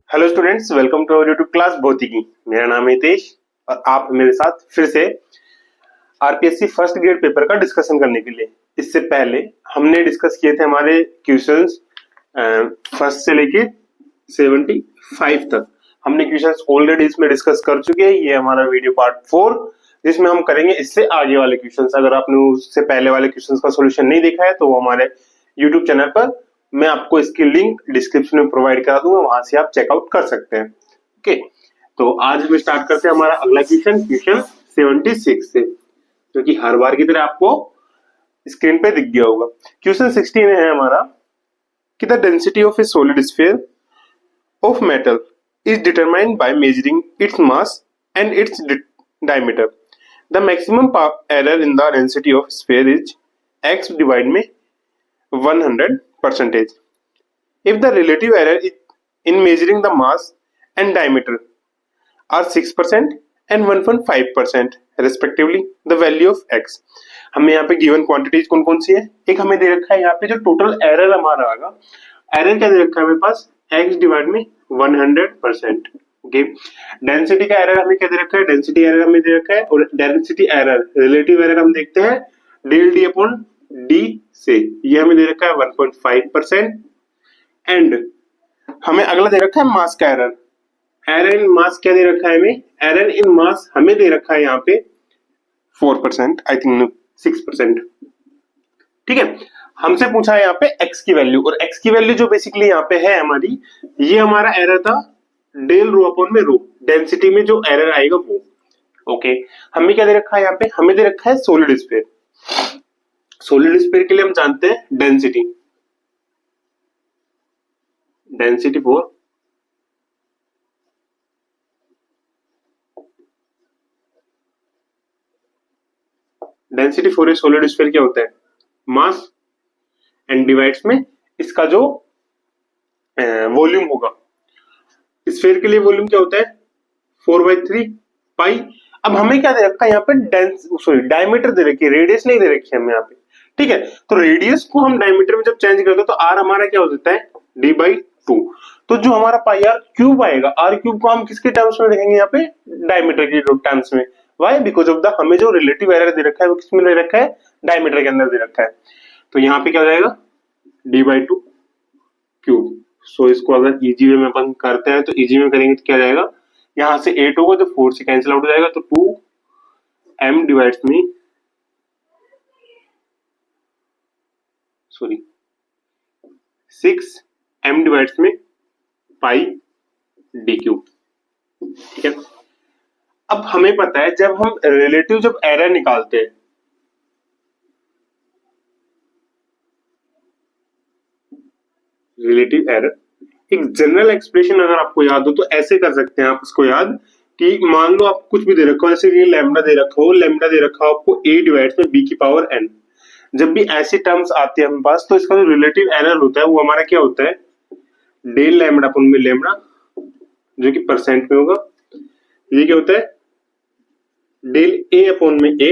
Hello students, welcome to our YouTube class भौतिकी। मेरा नाम है हितेश और आप मेरे साथ फिर से आरपीएससी फर्स्ट ग्रेड पेपर का डिस्कशन करने के लिए। इससे पहले हमने डिस्कस किए थे हमारे क्वेश्चंस फर्स्ट से लेके 75 तक। हमने क्वेश्चंस ऑलरेडी इसमें डिस्कस कर चुके हैं। ये हमारा वीडियो पार्ट 4 जिसमें हम करेंगे इससे आगे वाले क्वेश्चंस। अगर आपने उससे पहले वाले क्वेश्चंस का सॉल्यूशन नहीं देखा है तो वो हमारे यूट्यूब चैनल पर मैं आपको इसकी लिंक डिस्क्रिप्शन में प्रोवाइड करा दूंगा, वहां से आप चेकआउट कर सकते हैं। ओके, तो आज हम स्टार्ट करते हैं हमारा अगला क्वेश्चन 76 से, जो कि हर बार की तरह आपको स्क्रीन पे दिख गया होगा। क्वेश्चन 16 है हमारा कि the density of A solid sphere of metal is determined by measuring its mass and its diameter. The maximum error in the density of sphere is x divide में 100%. If the relative error in measuring the mass and diameter are 6% and 1.5% respectively, the value of x. हमें यहाँ पे given quantities कौन कौन सी है? एक हमें दे रखा है यहाँ पे जो टोटल एरर हमारा आएगा। एरर क्या दे रखा है हमेरे पास? x डिवाइड में 100%. ओके, डेंसिटी का एरर हमें क्या दे रखा है? डेंसिटी एरर हमें दे रखा है और डेंसिटी एरर रिलेटिव एरर हम देखते हैं डेल डी अपॉन डी से। ये हमें दे रखा है 1.5%। एंड हमें अगला दे रखा है मास का एरर। एरर इन मास क्या दे रखा है हमें? एरर इन मास हमें दे रखा है यहाँ पे 4%, आई थिंक 6%। ठीक है, हमसे पूछा है यहाँ पे x की वैल्यू, और x की वैल्यू जो बेसिकली यहाँ पे है हमारी, ये हमारा एरर था डेल रो अपॉन में रो, डेंसिटी में जो एरर आएगा वो। ओके, हमें क्या दे रखा है यहाँ पे? हमें दे रखा है सॉलिड स्फीयर। सॉलिड स्फीयर के लिए हम जानते हैं density for a solid sphere क्या होता है? मास एंड डिवाइड्स में इसका जो वॉल्यूम होगा। स्फीयर के लिए वॉल्यूम क्या होता है? 4/3 पाई। अब हमें क्या दे रखा है यहाँ पे? डायमीटर दे रखी है, रेडियस नहीं दे रखी है हमें यहाँ पे। ठीक है, तो रेडियस को हम डायमीटर में जब चेंज करते हैं तो आर हमारा क्या हो जाता है? d/2। तो जो हमारा पाई आर क्यूब आएगा, आर क्यूब को हम किसके टर्म्स में लिखेंगे यहाँ पे? डायमीटर के टर्म्स में। वाई? बिकॉज ऑफ द हमें जो रिलेटिव एरर दे रखा है वो किसमें दे रखा है? डायमीटर के अंदर दे रखा है। तो यहाँ पे क्या हो जाएगा? d/2 cube. सो इसको अगर इजी वे में अपन करते हैं तो इजी में करेंगे तो क्या जाएगा? यहाँ से 8 होगा तो 4 से कैंसिल आउट हो जाएगा, तो 2m डिवाइड्स में 6m डिवाइड्स में पाई डी क्यूब। ठीक है, अब हमें पता है जब हम रिलेटिव जब एरर निकालते हैं, रिलेटिव एरर एक जनरल एक्सप्रेशन अगर आपको याद हो तो ऐसे कर सकते हैं आप उसको याद कि मान लो आप कुछ भी दे रखा हो, जैसे ये लैम्डा दे रखा हो, लैम्डा दे रखा हो आपको a डिवाइड्स में b की पावर n। जब भी ऐसी टर्म्स आती है हमारे पास तो इसका जो रिलेटिव एरर होता है वो हमारा क्या होता है? डेल लैम्डा अपन में लैम्डा, जो कि परसेंट में होगा। ये क्या होता है? डेल a अपॉन में a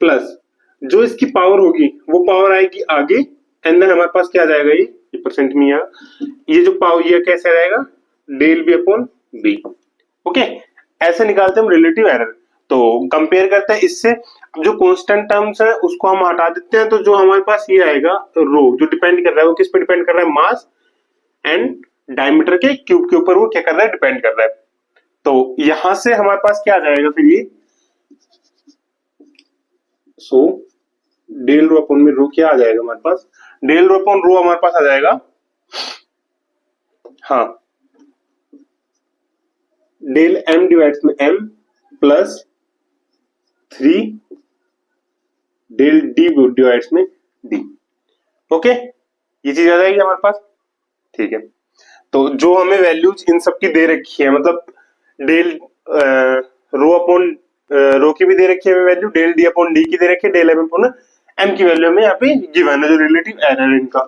प्लस जो इसकी पावर होगी वो पावर आएगी आगे, एंड देन हमारे पास क्या आ जाएगा? ये परसेंट में ये जो पावर ये कैसे रहेगा? Del B upon B. Okay, ऐसे निकालते हैं हम रिलेटिव एरर। तो कंपेयर करते हैं इससे, जो कांस्टेंट टर्म्स है उसको हम हटा देते हैं, तो जो हमारे पास ये आएगा रो, जो डिपेंड कर रहा है वो किस पे डिपेंड कर रहा है? मास एंड डायमीटर के क्यूब के ऊपर वो क्या कर रहा है? डिपेंड कर रहा है। तो यहां से हमारे पास क्या आ जाएगा फिर ये? सो डेल रो अपॉन में रो क्या आ जाएगा हमारे पास? डेल रो अपॉन रो हमारे पास आ जाएगा, हाँ, डेल m डिवाइड्स में m plus 3 del d divides में d। ओके, ये चीज आ जाएगी हमारे पास। ठीक है, तो जो हमें वैल्यूज इन सब की दे रखी है, मतलब डेल रो अपॉन रो की भी दे रखी है हमें value, del d upon d की दे रखी है, डेल m अपॉन m की वैल्यू हमें यहाँ पे गिवन है, जो रिलेटिव एरर इनका।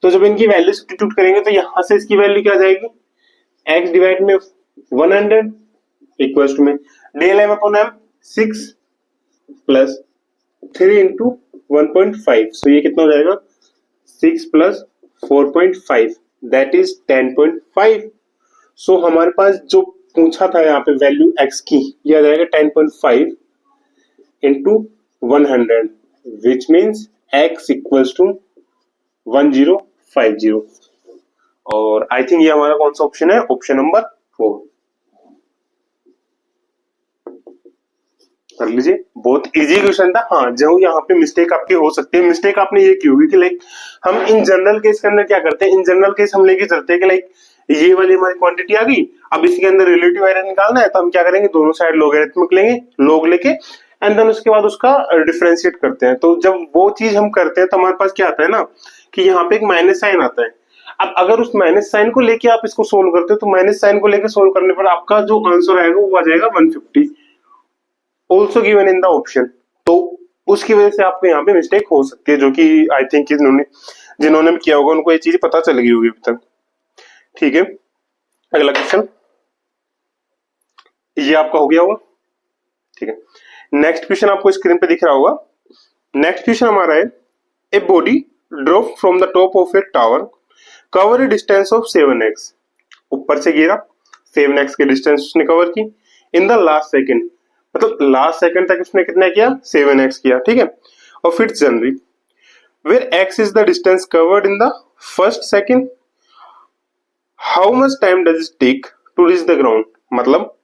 तो जब इनकी वैल्यू सब्स्टिट्यूट करेंगे तो यहां से इसकी वैल्यू क्या आ जाएगी? x डिवाइड में 100 इक्वल्स टू में del m upon m 6 plus 3 into 1.5। So ये कितना हो जाएगा? 6 प्लस 4.5 दैट इज 10.5। सो हमारे पास जो पूछा था यहाँ पे वैल्यू x की, ये आ जाएगा 10.5 into 100 which means x equals to 1050। और आई थिंक ये हमारा कौन सा ऑप्शन है, ऑप्शन नंबर 4 कर लीजिए। बहुत इजी क्वेश्चन था। हाँ, जो यहाँ पे मिस्टेक आपकी हो सकती है, मिस्टेक आपने ये की होगी कि लाइक हम इन जनरल केस के अंदर क्या करते हैं, इन जनरल केस हम लेके चलते हैं कि लाइक ये वाली हमारी क्वांटिटी आ गई, अब इसके अंदर रिलेटिव एरर निकालना है, तो हम क्या करेंगे, दोनों साइड लॉगरिथमिक लेंगे, लॉग लेके एंड देन उसके बाद उसका डिफरेंशिएट करते हैं। तो जब वो चीज हम करते हैं तो हमारे पास क्या आता है ना कि यहाँ पे एक माइनस साइन आता है। अब अगर उस माइनस साइन को लेके आप इसको सोल्व करते हो तो माइनस साइन को लेके सोल्व करने पर आपका जो आंसर आएगा वो आ जाएगा 150 also given in the option. तो उसकी वजह से आपको यहाँ पे मिस्टेक हो सकती है, जो कि आई थिंक जिन्होंने भी किया होगा उनको ये चीज पता चल गई होगी अभी तक। ठीक है, अगला क्वेश्चन ये आपका हो गया होगा। ठीक है, नेक्स्ट क्वेश्चन आपको स्क्रीन पे दिख रहा होगा। नेक्स्ट क्वेश्चन हमारा है, a body drop from the top of A tower cover A distance of 7x। ऊपर से गिरा, 7x के डिस्टेंस उसने कवर की इन द लास्ट सेकंड, मतलब लास्ट सेकंड तक उसने कितना किया, 7x किया। ठीक है, और फिर generally where x is the distance covered in the first second, how much time does it take to reach the ground. मतलब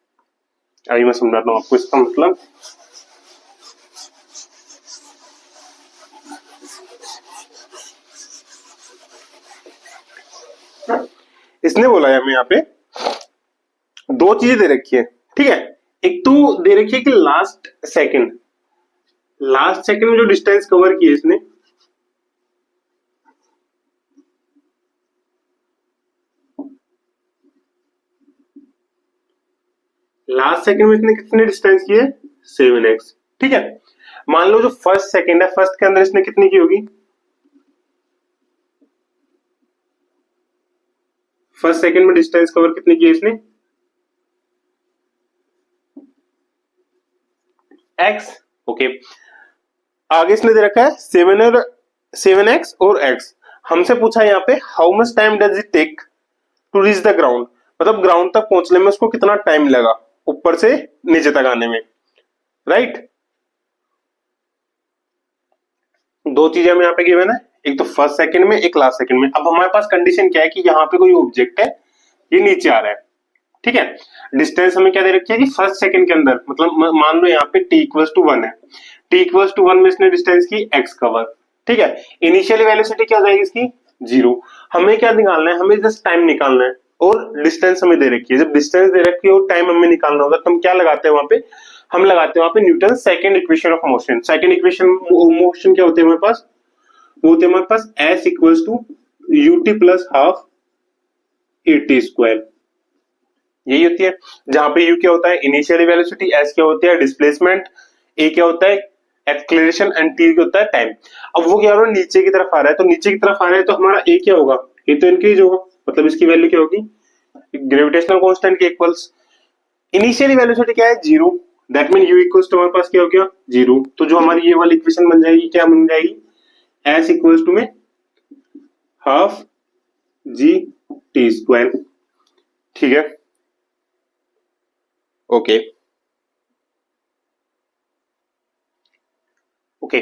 अभी मैं समझाता हूँ आपको इसका मतलब। इसने बोला है हमें यहाँ पे दो चीजें दे रखी है। ठीक है, एक तो दे रखी है कि लास्ट सेकंड में जो डिस्टेंस कवर की है इसने, लास्ट सेकंड में इसने कितने डिस्टेंस की है, 7x। ठीक है, मान लो जो फर्स्ट सेकंड है, फर्स्ट के अंदर इसने कितनी की होगी, फर्स्ट सेकंड में डिस्टेंस कवर कितनी की है इसने, x। ओके, आगे इसने दे रखा है 7x और x। हमसे पूछा है यहाँ पे how much time does it take to reach the ground, मतलब ग्राउंड तक पहुंचने में उसको कितना टाइम लगा ऊपर से नीचे तक आने में। राइट, दो चीजें हमें यहाँ पे गिवन है, एक तो फर्स्ट सेकंड में, एक लास्ट सेकंड में। अब हमारे पास कंडीशन क्या है कि यहाँ पे कोई ऑब्जेक्ट है, ये नीचे आ रहा है। ठीक है, डिस्टेंस हमें क्या दे रखी है कि फर्स्ट सेकंड के अंदर, मतलब मान लो यहाँ पे t इक्वल्स टू 1 है, t इक्वल्स टू 1 में इसने डिस्टेंस की x कवर। ठीक है, इनिशियल वेलोसिटी क्या हो जाएगी इसकी, 0। हमें क्या निकालना है, हमें जस्ट टाइम निकालना है और डिस्टेंस हमें दे रखी है। जब डिस्टेंस दे रखी है और टाइम हमें निकालना होगा तो हम क्या लगाते हैं वहां पे, हम लगाते हैं वहां पे Newton second equation of motion. Second equation motion क्या होते हैं हमारे पास, वो होते हैं हमारे पास s equals to ut plus half at square. यही होती है, जहां पे u क्या होता है इनिशियल वेलोसिटी, s क्या होती है डिस्प्लेसमेंट, a क्या होता है एक्सेलरेशन एंड t क्या होता है टाइम। अब वो क्या हो रहा है, नीचे की तरफ आ रहा है, तो नीचे की तरफ आ रहा है तो हमारा a क्या होगा, a तो इंक्रीज होगा, मतलब इसकी वैल्यू क्या होगी, ग्रेविटेशनल कांस्टेंट के इक्वल्स। इनिशियल वेलोसिटी क्या है 0, that mean u equals to हमारे पास क्या हो गया 0। तो जो हमारी ये वाली इक्वेशन बन जाएगी, क्या बन जाएगी, s इक्वल्स टू में हाफ g t स्क्वायर। ठीक है, ओके ओके।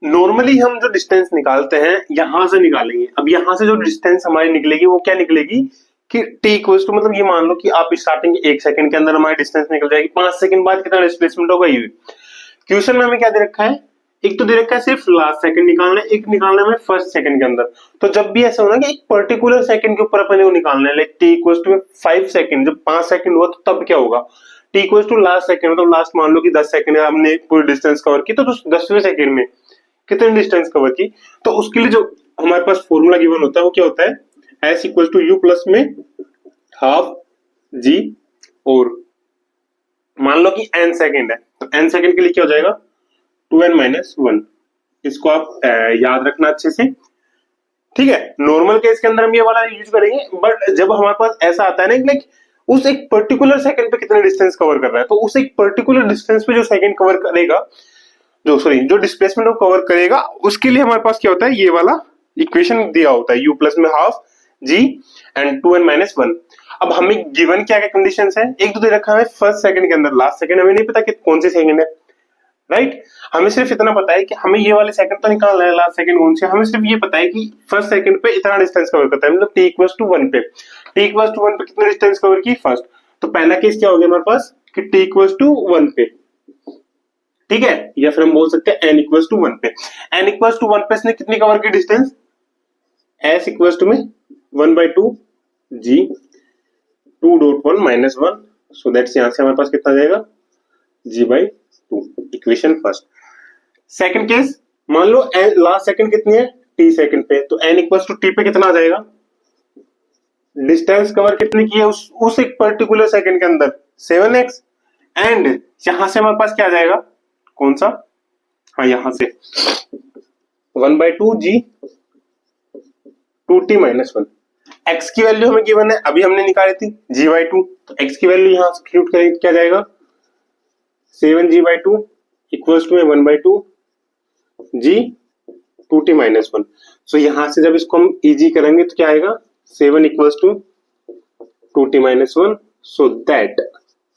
नॉर्मली हम जो डिस्टेंस निकालते हैं यहां से निकालेंगे। अब यहां से जो डिस्टेंस हमारी निकलेगी वो क्या निकलेगी कि t इक्वल्स टू, मतलब ये मान लो कि आप स्टार्टिंग 1 सेकंड के अंदर हमारी डिस्टेंस निकल जाएगी, 5 सेकंड बाद कितना डिस्प्लेसमेंट होगा ये। क्वेश्चन में हमें क्या दे रखा है, एक तो दे रखा है सिर्फ लास्ट सेकंड निकालना है, एक निकालना है फर्स्ट सेकंड के अंदर। तो जब भी ऐसा होना कि एक पर्टिकुलर सेकंड के ऊपर अपने को निकालना है, like t equals to 5 second, जब 5 सेकंड हुआ तो तब क्या होगा, t equals to last second, मतलब लास्ट मान लो कि 10 सेकंड हमने पूरी डिस्टेंस कवर की, तो 10वें सेकंड में कितनी डिस्टेंस कवर की। तो उसके लिए जो हमारे पास फॉर्मूला गिवन होता है वो क्या होता है, s equal to u plus में हाफ g, और मान लो कि n सेकंड है तो n सेकंड के लिए क्या हो जाएगा 2n माइनस 1। इसको आप याद रखना अच्छे से। ठीक है, नॉर्मल केस के अंदर हम ये वाला यूज करेंगे, बट जब हमारे पास ऐसा आता है ना लाइक उस एक पर्टिकुलर सेकंड पे कितना डिस्टेंस कवर कर रहा है, तो उस एक पर्टिकुलर डिस्टेंस पे जो सेकंड कवर करेगा, जो डिस्प्लेसमेंट को कवर करेगा, उसके लिए हमारे पास क्या होता है, ये वाला इक्वेशन दिया होता है u प्लस में हाफ जी एंड 2n-1। अब हमें गिवन क्या क्या कंडीशंस है, एक तो दे रखा है फर्स्ट सेकंड के अंदर, लास्ट सेकंड हमें नहीं पता कि कौन सी सेकंड है, राइट। हमें सिर्फ इतना पता है कि हमें ये वाले सेकंड तो निकालना है, लास्ट सेकंड कौन से, हमें सिर्फ ये पता है कि फर्स्ट सेकंड पे इतना डिस्टेंस कवर करता है, मतलब t=1 पे, t=1 पे कितना डिस्टेंस कवर की फर्स्ट। तो पहला केस क्या हो गया हमारे पास कि t=1 पे, ठीक है, या फिर हम बोल सकते हैं n=1 पे, n=1 पे इसने कितनी कवर की डिस्टेंस, s=में 1/2 g 2.1 -1, सो दैट्स यहां से हमारे पास कितना जाएगा g/2, equation first. Second case, मान लो लास्ट सेकंड कितनी है t सेकंड पे, तो n=t पे कितना आ जाएगा, डिस्टेंस कवर कितनी की है उस एक पर्टिकुलर सेकंड के अंदर 7x, एंड यहां से हमारे पास क्या आ जाएगा, कौन सा, हाँ यहां से 1/2 g 2t-1। x की वैल्यू हमें गिवन है, अभी हमने निकाली थी g/2, तो x की वैल्यू यहां सब्स्टिट्यूट करें क्या जाएगा 7g/2 equals to 1/2 g 2t-1। सो यहां से जब इसको हम इजी करेंगे तो क्या आएगा 7 equals to 2t-1, so that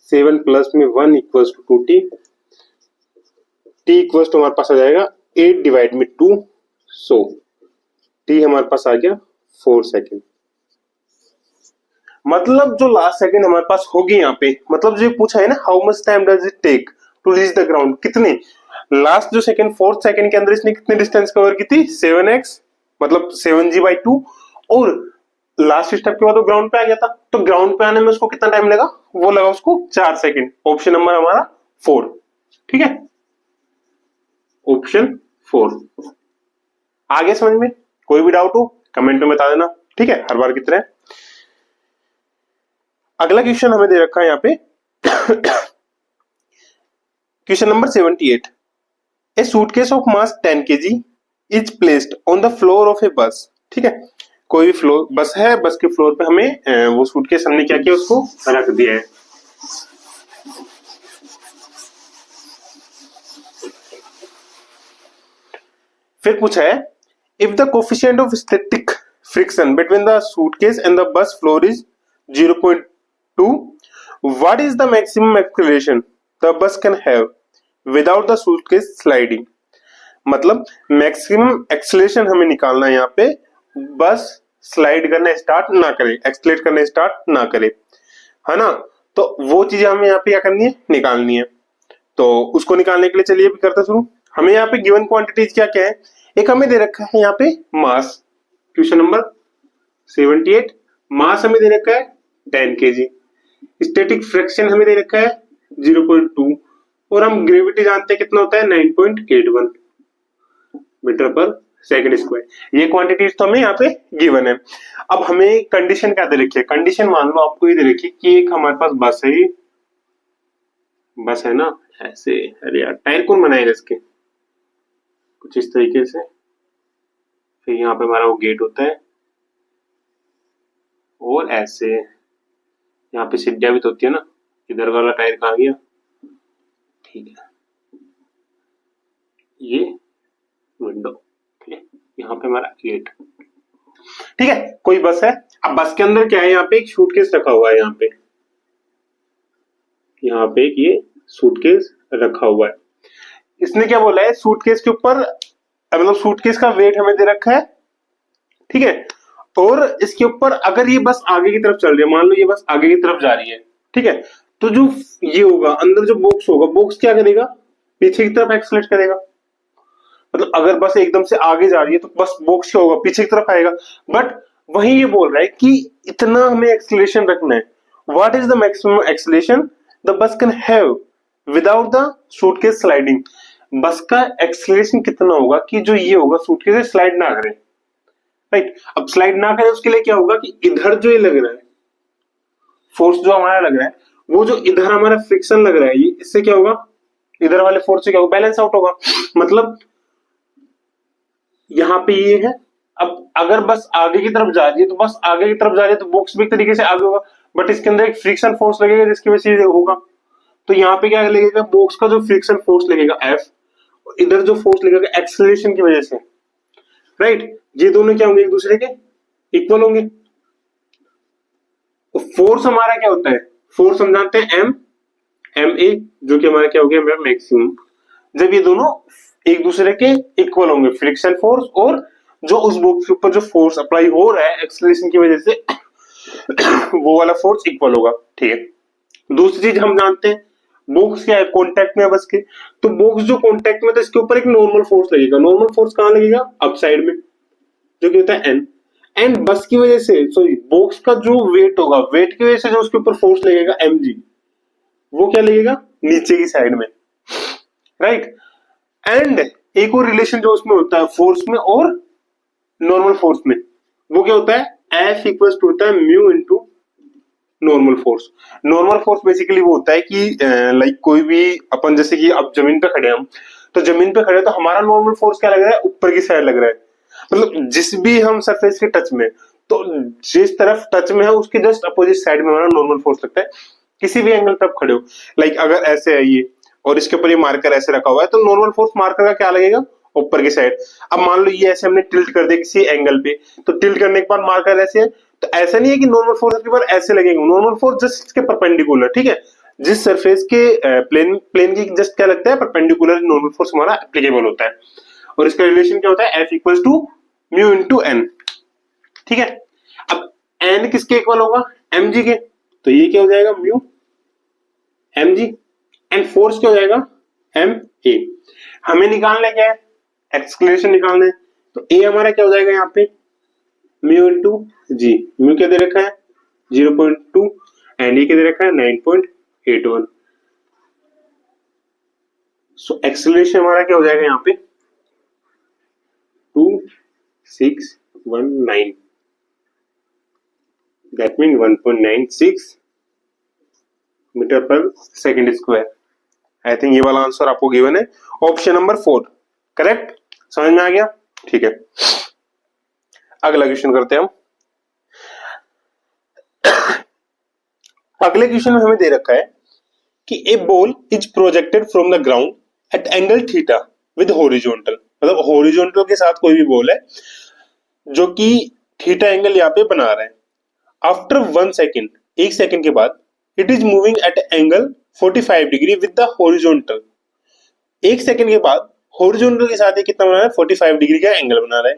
7 plus में 1 equals to 2t, t equals to हमारे पास आ जाएगा 8 डिवाइड में 2, सो t हमारे पास आ गया 4 सेकेंड। मतलब जो लास्ट सेकंड हमारे पास होगी यहाँ पे, मतलब जो पूछा है ना how much time does it take to reach the ground, कितने लास्ट जो सेकंड फोर्थ सेकंड के अंदर इसने कितनी डिस्टेंस कवर की थी 7x, मतलब 7g/2, और लास्ट स्टेप के बाद वो ग्राउंड पे आ गया था, तो ग्राउंड पे आने में उसको कितना टाइम लगा, वो लगा उसको 4 सेकंड, ऑप्शन नंबर हमारा 4, ठीक है, ऑप्शन 4। आगे समझ में कोई भी डाउट हो कमेंट में बता देना, ठीक है, हर बार की तरह। अगला क्वेश्चन हमें दे रखा है यहाँ पे question number 78, a suitcase of mass 10 kg is placed on the floor of a bus, ठीक है, कोई भी फ्लोर बस है, बस के फ्लोर पे हमें वो सूटकेस हमने क्या किया उसको रख दिया है। फिर पूछा है if the coefficient of static friction between the suitcase and the bus floor is 0.2, what is the maximum acceleration the bus can have without the suitcase sliding। मतलब मैक्सिमम एक्सेलरेशन हमें निकालना है यहाँ पे, बस स्लाइड करना स्टार्ट ना करे, एक्सलेट करना स्टार्ट ना करे, है ना, तो वो चीजें हमें यहाँ पे क्या करनी है, निकालनी है। तो उसको निकालने के लिए चलिए भी करते शुरू। हमें यहाँ पे गिवन क्वांटिटीज क्या क्या है, एक हमें दे रखा है यहाँ पे मास, क्वेश्चन नंबर 78, मास हमें दे रखा है 10 kg, स्टैटिक फ्रिक्शन हमें दे रखा है 0.2, और हम ग्रेविटी जानते हैं कितना होता है 9.81 मीटर पर सेकंड स्क्वायर। ये क्वांटिटीज तो हमें यहाँ पे गिवन है। अब हमें कंडीशन क्या दे रखी है, कंडीशन मान लो आपको ये दे रखी है कि एक हमारे पास बस है, बस है ना ऐसे, अरे यार टायर कौन बनाएगा इसके, कुछ इस तरीके से, फिर यहाँ पे हमारा वो गेट होता है, और ऐसे यहाँ पे सीढ़ियां भी तो होती है ना, इधर वाला टायर कहाँ गया, ठीक है, ये विंडो, ठीक है, यहाँ पे हमारा गेट, ठीक है, कोई बस है। अब बस के अंदर क्या है, यहाँ पे एक सूटकेस रखा हुआ है, यहाँ पे एक ये सूटकेस रखा हुआ है। इसने क्या बोला है, सूटकेस के ऊपर मतलब सूटकेस का वेट हमें दे रखा है, ठीक है, और इसके ऊपर अगर ये बस आगे की तरफ चल रही है, मान लो ये बस आगे की तरफ जा रही है, ठीक है, तो जो ये होगा अंदर जो बॉक्स होगा, बॉक्स क्या करेगा, पीछे की तरफ एक्सलेट करेगा। मतलब अगर बस एकदम से आगे जा रही है तो बस बॉक्स क्या होगा, पीछे की तरफ आएगा, बट वही ये बोल रहा है कि इतना हमें एक्सलेशन रखना है, what is the maximum acceleration the bus can have without the suitcase sliding. बस का एक्सलेशन कितना होगा कि जो ये होगा सूटकेस स्लाइड ना करे, राइट। अब स्लाइड ना करे उसके लिए क्या होगा कि इधर जो ये लग रहा है फोर्स जो हमारा लग रहा है, वो जो इधर हमारा फ्रिक्शन लग रहा है, ये इससे क्या होगा, इधर वाले फोर्स से क्या होगा, बैलेंस आउट होगा। मतलब यहाँ पे ये है, अब अगर बस आगे की तरफ जा रही है तो बस आगे की तरफ जा रही है तो बॉक्स भी एक तरीके से आगे होगा, बट इसके अंदर एक फ्रिक्शन फोर्स लगेगा जिसकी वजह से होगा, तो यहाँ पे क्या लगेगा, बॉक्स का जो फ्रिक्शन फोर्स लगेगा F, इधर जो फोर्स लगेगा एक्सेलरेशन की वजह से, राइट। ये दोनों क्या होंगे, एक दूसरे के इक्वल होंगे, तो फोर्स हमारा क्या होता है, फोर्स हम जानते हैं एम एम ए, जो कि हमारा क्या हो गया मैक्सिमम, जब ये दोनों एक दूसरे के इक्वल होंगे, फ्रिक्शन फोर्स और जो उस बॉक्स के ऊपर जो फोर्स अप्लाई हो रहा है एक्सेलरेशन की वजह से वो वाला फोर्स इक्वल होगा। ठीक है, दूसरी चीज हम जानते हैं बॉक्स क्या है, कांटेक्ट में है बस के, तो बॉक्स जो कांटेक्ट में, तो इसके ऊपर एक नॉर्मल फोर्स लगेगा। नॉर्मल फोर्स कहां लगेगा, अप साइड में, जो कि होता है एन। एंड बस की वजह से, सॉरी, बॉक्स का जो वेट होगा, वेट की वजह से जो उसके ऊपर फोर्स लगेगा एम जी, वो क्या लगेगा नीचे की साइड में, राइट। एंड एक और रिलेशन जो उसमें होता है फोर्स में और नॉर्मल फोर्स में, वो क्या होता है, एफ इक्वल्स टू होता है mu into normal force. Normal force basically वो होता है कि लाइक कोई भी अपन, जैसे कि अब जमीन पे खड़े हम, तो जमीन पे खड़े तो हमारा नॉर्मल फोर्स क्या लग रहा है, ऊपर की साइड लग रहा है, मतलब जिस भी हम सरफेस के टच में, तो जिस तरफ टच में है उसके जस्ट अपोजिट साइड में हमारा नॉर्मल फोर्स लगता है, किसी भी एंगल पे आप खड़े हो। लाइक अगर ऐसे है ये और इसके ऊपर ये मार्कर ऐसे रखा हुआ है, तो नॉर्मल फोर्स मार्कर का क्या लगेगा, ऊपर की साइड। अब मान लो ये ऐसे हमने टिल्ट कर दिया किसी एंगल पे, तो टिल्ट करने के बाद मार्कर ऐसे है, तो ऐसा नहीं है कि नॉर्मल फोर्स के बाद ऐसे लगेंगे, नॉर्मल फोर्स जस्ट इसके परपेंडिकुलर, ठीक है, जिस सरफेस के प्लेन प्लेन की जस्ट क्या लगता है, परपेंडिकुलर नॉर्मल फोर्स हमारा एप्लीकेबल होता है। और इसका रिलेशन क्या होता है, F equals to mu into N. ठीक है, अब एन किसके इक्वल होगा, एम जी के, तो ये क्या हो जाएगा mu m g, and force क्या हो जाएगा एम ए। हमें निकालना क्या है, एक्सक्लेरेशन निकालना है, तो ए हमारा क्या हो जाएगा यहाँ पे म्यू इनटू जी। म्यू क्या दे रखा है 0.2 एंड ये क्या दे रखा है 9.81। सो एक्सेलरेशन हमारा क्या हो जाएगा यहाँ पे 2619, that mean 1.96 metre per second square. I think ये वाला आंसर आपको गिवन है ऑप्शन नंबर 4, करेक्ट। समझ में आ गया, ठीक है। अगला क्वेश्चन करते हैं हम। अगले क्वेश्चन में हमें दे रखा है कि a ball is projected from the ground at angle theta with horizontal, मतलब हॉरिजॉन्टल के साथ कोई भी बॉल है जो कि थीटा एंगल यहाँ पे बना रहा है। आफ्टर 1 सेकेंड, एक सेकेंड के बाद, it is moving at angle 45 degree with the horizontal. एक सेकेंड के बाद हॉरिजॉन्टल के साथ ये कितना बना रहा है 45 डिग्री का एंगल बना रहा है।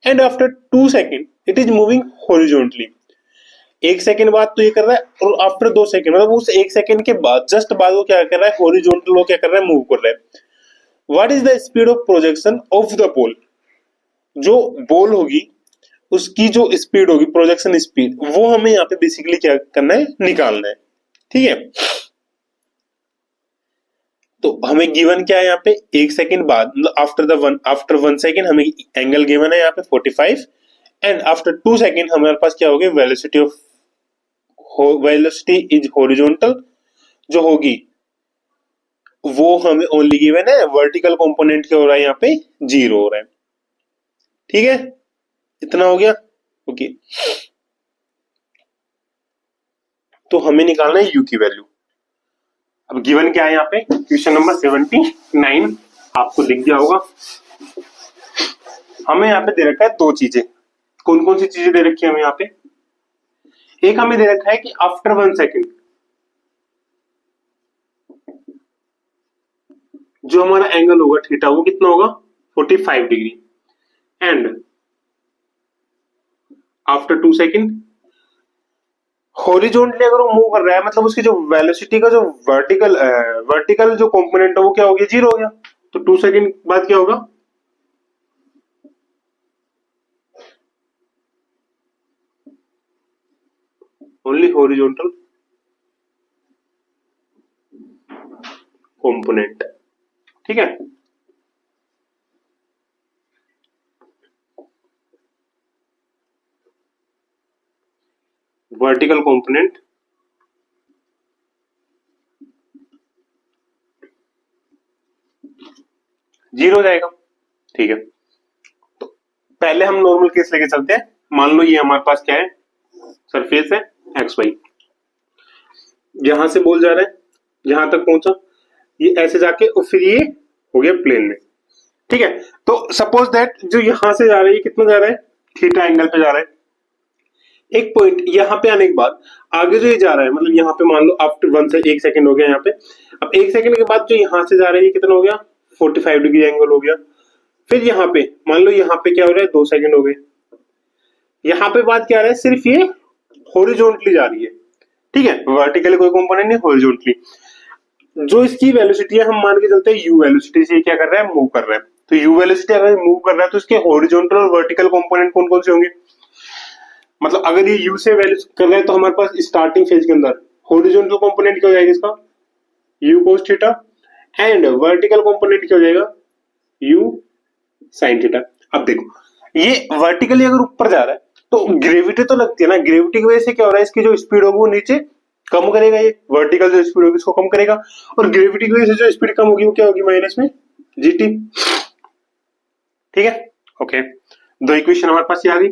And after 2 second it is moving horizontally. एक सेकंड बाद तो ये कर रहा है, और आफ्टर 2 सेकंड, मतलब उस एक सेकंड के बाद जस्ट बाद वो क्या कर रहा है, हॉरिजॉन्टल वो क्या कर रहा है, मूव कर रहा है। What is the speed of projection of the ball, जो बॉल होगी उसकी जो स्पीड होगी, प्रोजेक्शन स्पीड, वो हमें यहाँ पे बेसिकली क्या करना है, निकालना है। ठीक है, तो हमें गिवन क्या है यहाँ पे, एक सेकंड बाद, मतलब आफ्टर वन सेकंड हमें एंगल गिवन है यहाँ पे 45, एंड आफ्टर 2 सेकंड हमारे पास क्या होगी, वेलोसिटी इज हॉरिजॉन्टल जो होगी वो हमें ओनली गिवन है, वर्टिकल कंपोनेंट क्या हो रहा है यहाँ पे 0 हो रहा है। ठीक है, इतना हो गया, ओके। तो हमें निकालना है यू की वैल्यू। अब गिवन क्या है यहाँ पे, क्वेश्चन नंबर 79 आपको दिख गया होगा। हमें यहाँ पे दे रखा है दो चीजें। कौन कौन सी चीजें दे रखी है हमें यहाँ पे, एक हमें दे रखा है कि आफ्टर 1 सेकेंड जो हमारा एंगल होगा थीटा वो कितना होगा 45 degree, and after 2 second horizontally अगर वो मूव कर रहा है, मतलब उसकी जो वेलोसिटी का जो वर्टिकल जो कंपोनेंट है वो क्या हो गया 0 हो गया। तो 2 सेकेंड बाद क्या होगा, ओनली हॉरिजॉन्टल कंपोनेंट। ठीक है, वर्टिकल कंपोनेंट जीरो हो जाएगा। ठीक है, तो पहले हम नॉर्मल केस लेके चलते हैं। मान लो ये हमारे पास क्या है, सरफेस है एक्स वाई, यहां से बोल जा रहा है, जहां तक पहुंचा ये ऐसे जाके और फिर ये हो गया प्लेन में। ठीक है, तो सपोज दैट जो यहां से जा रहा है ये कितना जा रहा है, थीटा एंगल पे जा रहा है। एक पॉइंट यहाँ पे आने के बाद आगे जो ये जा रहा है, मतलब यहाँ पे मान लो आफ्टर 1 से 1 सेकंड हो गया यहाँ पे, अब 1 सेकंड के बाद जो यहाँ से जा रहा है ये कितना हो गया, 45 डिग्री एंगल हो गया। फिर यहाँ पे मान लो यहाँ पे क्या हो रहा है, 2 सेकंड हो गए। यहाँ पे बात क्या आ रहा है, सिर्फ ये हॉरिजॉन्टली जा रही है, ठीक है, वर्टिकली कोई कंपोनेंट नहीं, हॉरिजॉन्टली। जो इसकी वेलोसिटी है, हम मान के चलते हैं यू वेलोसिटी से क्या कर रहा है, मूव कर रहा है। तो यू वेलोसिटी अगर मूव कर रहा है तो इसके हॉरिजॉन्टल और वर्टिकल कंपोनेंट कौन कौन से होंगे, मतलब अगर ये यू से वैल्यू कर रहा है तो हमारे पास स्टार्टिंग फेज के अंदर हॉरिजॉन्टल कंपोनेंट क्या हो जाएगा इसका, you cos theta, and vertical component क्या हो जाएगा, यू साइन थीटा। अब देखो ये वर्टिकली अगर ऊपर जा रहा है तो ग्रेविटी तो लगती है ना, ग्रेविटी की वजह से क्या हो रहा है, इसकी जो स्पीड होगी वो नीचे कम करेगा, ये वर्टिकल जो स्पीड होगी इसको कम करेगा, और ग्रेविटी की वजह से जो स्पीड कम होगी वो क्या होगी, माइनस में जीटी। ठीक है, ओके, दो इक्वेशन हमारे पास ये आ गई।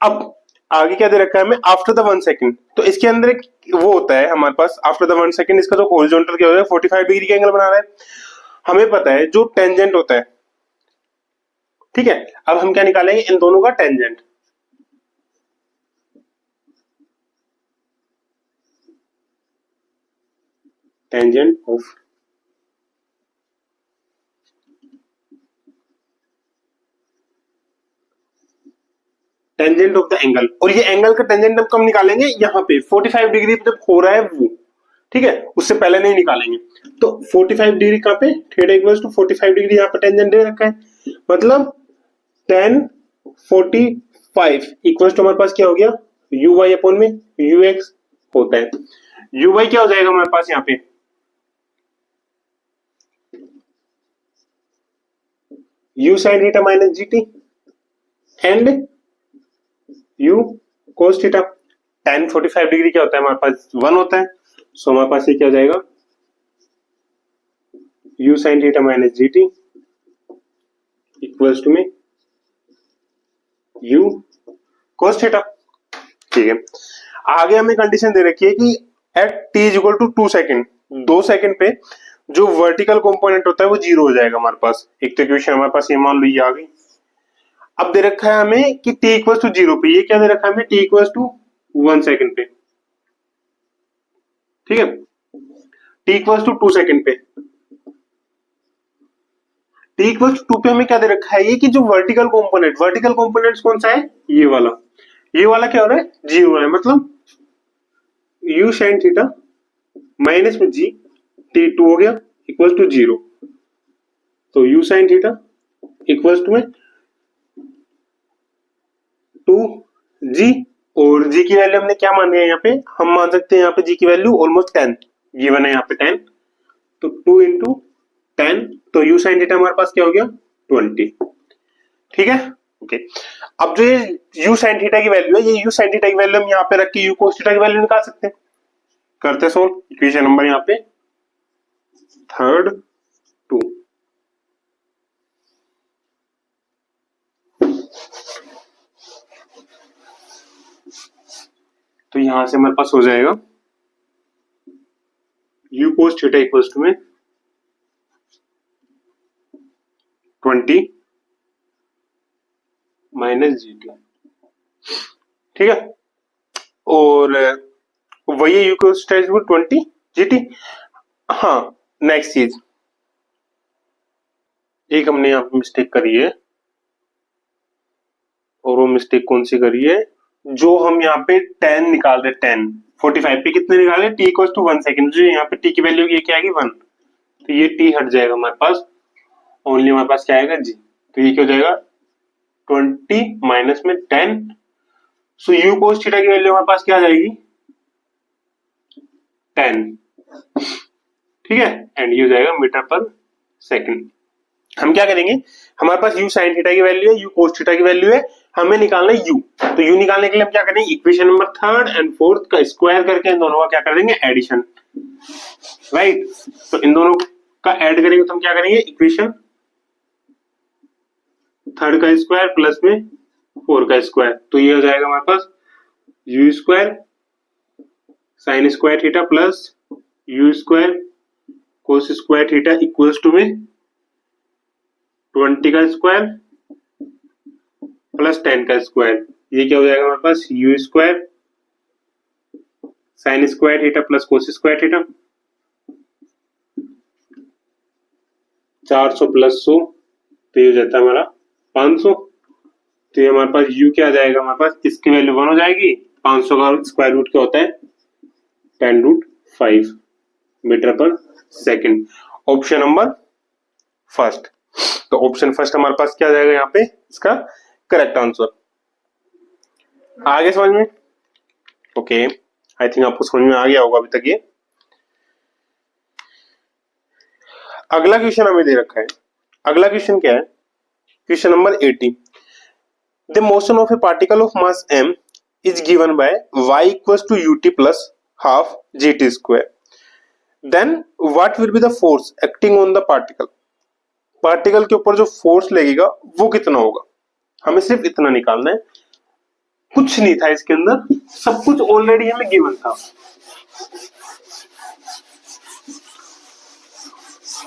अब आगे क्या दे रखा है हमें, आफ्टर द 1 सेकंड, तो इसके अंदर एक वो होता है हमारे पास, आफ्टर द 1 सेकंड इसका जो हॉरिजॉन्टल क्या हो रहा है, 45 डिग्री का एंगल बना रहा है। हमें पता है जो टेंजेंट होता है, ठीक है, अब हम क्या निकालेंगे, इन दोनों का tangent. Tangent of tangent of the angle, और ये एंगल का टेंजेंट हम कब निकालेंगे, यहाँ पे 45 डिग्री जब हो रहा है वो, ठीक है, उससे पहले नहीं निकालेंगे। तो 45 डिग्री कहाँ पे, थीटा इक्वल्स टू 45 डिग्री, यहाँ पे टेंजेंट दे रखा है, मतलब tan 45 इक्वल्स टू हमारे पास क्या हो गया, यू वाई अपॉन में यू एक्स होता है। यू वाई क्या हो जाएगा हमारे पास यहाँ पे, you sine theta minus g T and you cos theta. tan 45 degree क्या होता है हमारे पास, 1 होता है, सो हमारे पास ये क्या हो जाएगा, u sine theta minus g t equals to में यू कोस थीटा। ठीक है, आगे हमें कंडीशन दे रखी है कि at t is equal to 2 second, 2 second पे जो वर्टिकल कंपोनेंट होता है वो 0 हो जाएगा हमारे पास। एक तो इक्वेशन हमारे पास ये मान लो ये आ गई। अब दे रखा है हमें कि t इक्वल टू 0 पे, ये क्या दे रखा है हमें, t इक्वल टू 1 सेकंड पे, ठीक है, t इक्वल टू 2 सेकंड पे, t इक्वल टू 2 पे हमें क्या दे रखा है, ये कि जो वर्टिकल कंपोनेंट कौन सा है, ये वाला क्या हो रहा है, 0 हो रहा है, मतलब u sin थीटा माइनस में g t2 हो गया इक्वल टू 0। तो u sin theta equal to में 2g, और g की वैल्यू हमने क्या मान लिया यहाँ पे, हम मान सकते हैं यहाँ पे g की वैल्यू ऑलमोस्ट 10 गिवन है यहाँ पे 10, तो 2 इंटू 10, तो u sin थीटा हमारे पास क्या हो गया 20। ठीक है, ओके। अब जो ये u sin थीटा की वैल्यू है, ये u sin थीटा की वैल्यू हम यहाँ पे रख के u cos थीटा की वैल्यू निकाल सकते हैं। करते सोल्व, इक्वेशन नंबर यहाँ पे थर्ड 2। तो यहां से हमारे पास हो जाएगा u cos theta equals to में 20 माइनस जी टी, ठीक है, और वही u cos theta equal 20 G T. हाँ, नेक्स्ट चीज, एक हमने यहाँ पे मिस्टेक करी है, और वो मिस्टेक कौन सी करी है, जो हम यहाँ पे 10 निकाल रहे, 10 45 पे कितने निकाले, t इक्वल टू 1 सेकंड, जो यहाँ पे t की वैल्यू ये क्या आएगी 1, तो ये t हट जाएगा हमारे पास, ओनली हमारे पास क्या आएगा g, तो ये क्या हो जाएगा 20 माइनस में 10, सो u cos थीटा की वैल्यू हमारे पास क्या आ जाएगी 10, ठीक है, एंड ये हो जाएगा मीटर पर सेकंड। हम क्या करेंगे, हमारे पास u sin थीटा की वैल्यू है, u cos थीटा की वैल्यू है, हमें निकालना है u, तो u निकालने के लिए हम क्या करेंगे, equation number third and fourth का स्क्वायर करके इन दोनों का क्या कर देंगे, एडिशन, राइट। तो इन दोनों का ऐड करेंगे तो हम क्या करेंगे, इक्वेशन थर्ड का स्क्वायर प्लस में 4 का स्क्वायर, तो ये हो जाएगा हमारे पास u square sine square theta plus u square cos square theta equals to में 20 का स्क्वायर प्लस 10 का स्क्वायर। ये क्या हो जाएगा हमारे पास u square sine square theta plus cos square theta, 400 plus 100 तो ये हो जाता है हमारा 500। तो ये हमारे पास u क्या आ जाएगा हमारे पास, इसकी वैल्यू 1 हो जाएगी। 500 का स्क्वायर रूट क्या होता है 10√5 metre per second. Option number first. तो ऑप्शन फर्स्ट हमारे पास क्या आ जाएगा यहाँ पे इसका करेक्ट आंसर। आगे समझ में? ओके, आई थिंक आपको समझ में आ गया होगा अभी तक ये। अगला क्वेश्चन हमें दे रखा है। अगला क्वेश्चन क्या है, question number 80। The motion of a particle of mass m is given by y equals to ut plus half gt square. Then what will be the force acting on the particle? Particle के ऊपर जो force लगेगा वो कितना होगा, हमें सिर्फ इतना निकालना है। कुछ नहीं था इसके अंदर, सब कुछ ऑलरेडी हमें गिवन था।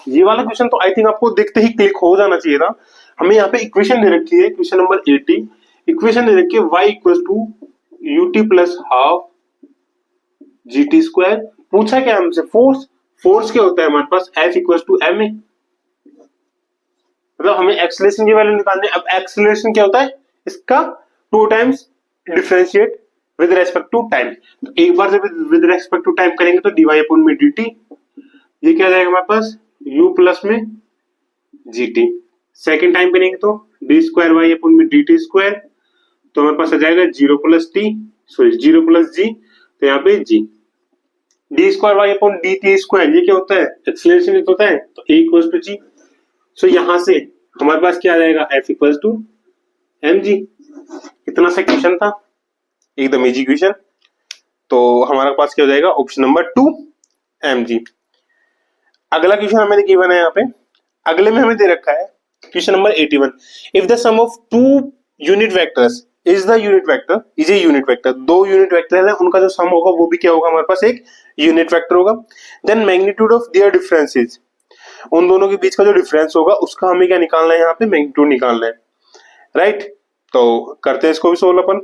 ये वाला क्वेश्चन तो आई थिंक आपको देखते ही क्लिक हो जाना चाहिए था। हमें यहाँ पे इक्वेशन दे रखी है, क्वेश्चन नंबर 80 इक्वेशन दे रखी है y equal to ut plus half gt square. पूछा क्या हमसे फोर्स, फोर्स क्या होता है हमारे पास F इक्वल टू ma, मतलब हमें एक्सेलरेशन की वैल्यू निकालनी है। अब एक्सेलरेशन क्या होता है इसका 2 times differentiate with respect to time. तो एक बार जब विद रेस्पेक्ट टू टाइम करेंगे तो dy अपॉन में dt, ये क्या जाएगा हमारे पास u प्लस में gt। सेकेंड टाइम करेंगे तो डी स्क्वायर वाई अपॉन में dt स्क्वायर, तो हमारे पास आ जाएगा 0 plus t sorry 0 plus g, तो यहाँ पे g d square y upon dt square, ये क्या होता है एक्सेलरेशन होता है, तो a equal to g। So यहां से हमारे पास क्या आ जाएगा F इक्वल टू mg। इतना सा क्वेश्चन था, एकदम इजी क्वेश्चन। तो हमारे पास क्या हो जाएगा ऑप्शन नंबर 2 mg। अगला क्वेश्चन हमें गिवन है यहाँ पे। अगले में हमें दे रखा है question number 81। If the sum of two unit vectors is the unit vector is a unit vector, दो यूनिट वेक्टर है उनका जो सम होगा वो भी क्या होगा हमारे पास एक यूनिट वेक्टर होगा। Then magnitude of their differences, उन दोनों के बीच का जो डिफरेंस होगा उसका हमें क्या निकालना है यहाँ पे मैग्नीट्यूड निकालना है, राइट। तो करते हैं इसको भी सोल्व अपन।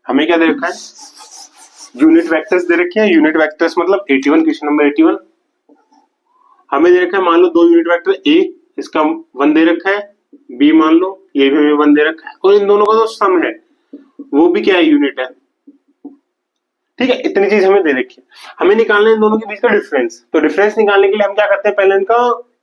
हमें क्या दे रखा है यूनिट वेक्टर्स दे रखे हैं। यूनिट वेक्टर्स मतलब 81 क्वेश्चन नंबर 81 हमें दे रखा है, मान लो दो यूनिट वेक्टर ए, इसका 1 दे रखा है, बी मान लो ये भी हमें 1 दे रखा है, और इन दोनों का जो सम है वो भी क्या है यूनिट है, ठीक है। इतनी चीज हमें दे रखी है, हमें निकालना है इन दोनों के बीच का डिफरेंस। तो डिफरेंस निकालने के लिए हम क्या करते हैं, पहले इनका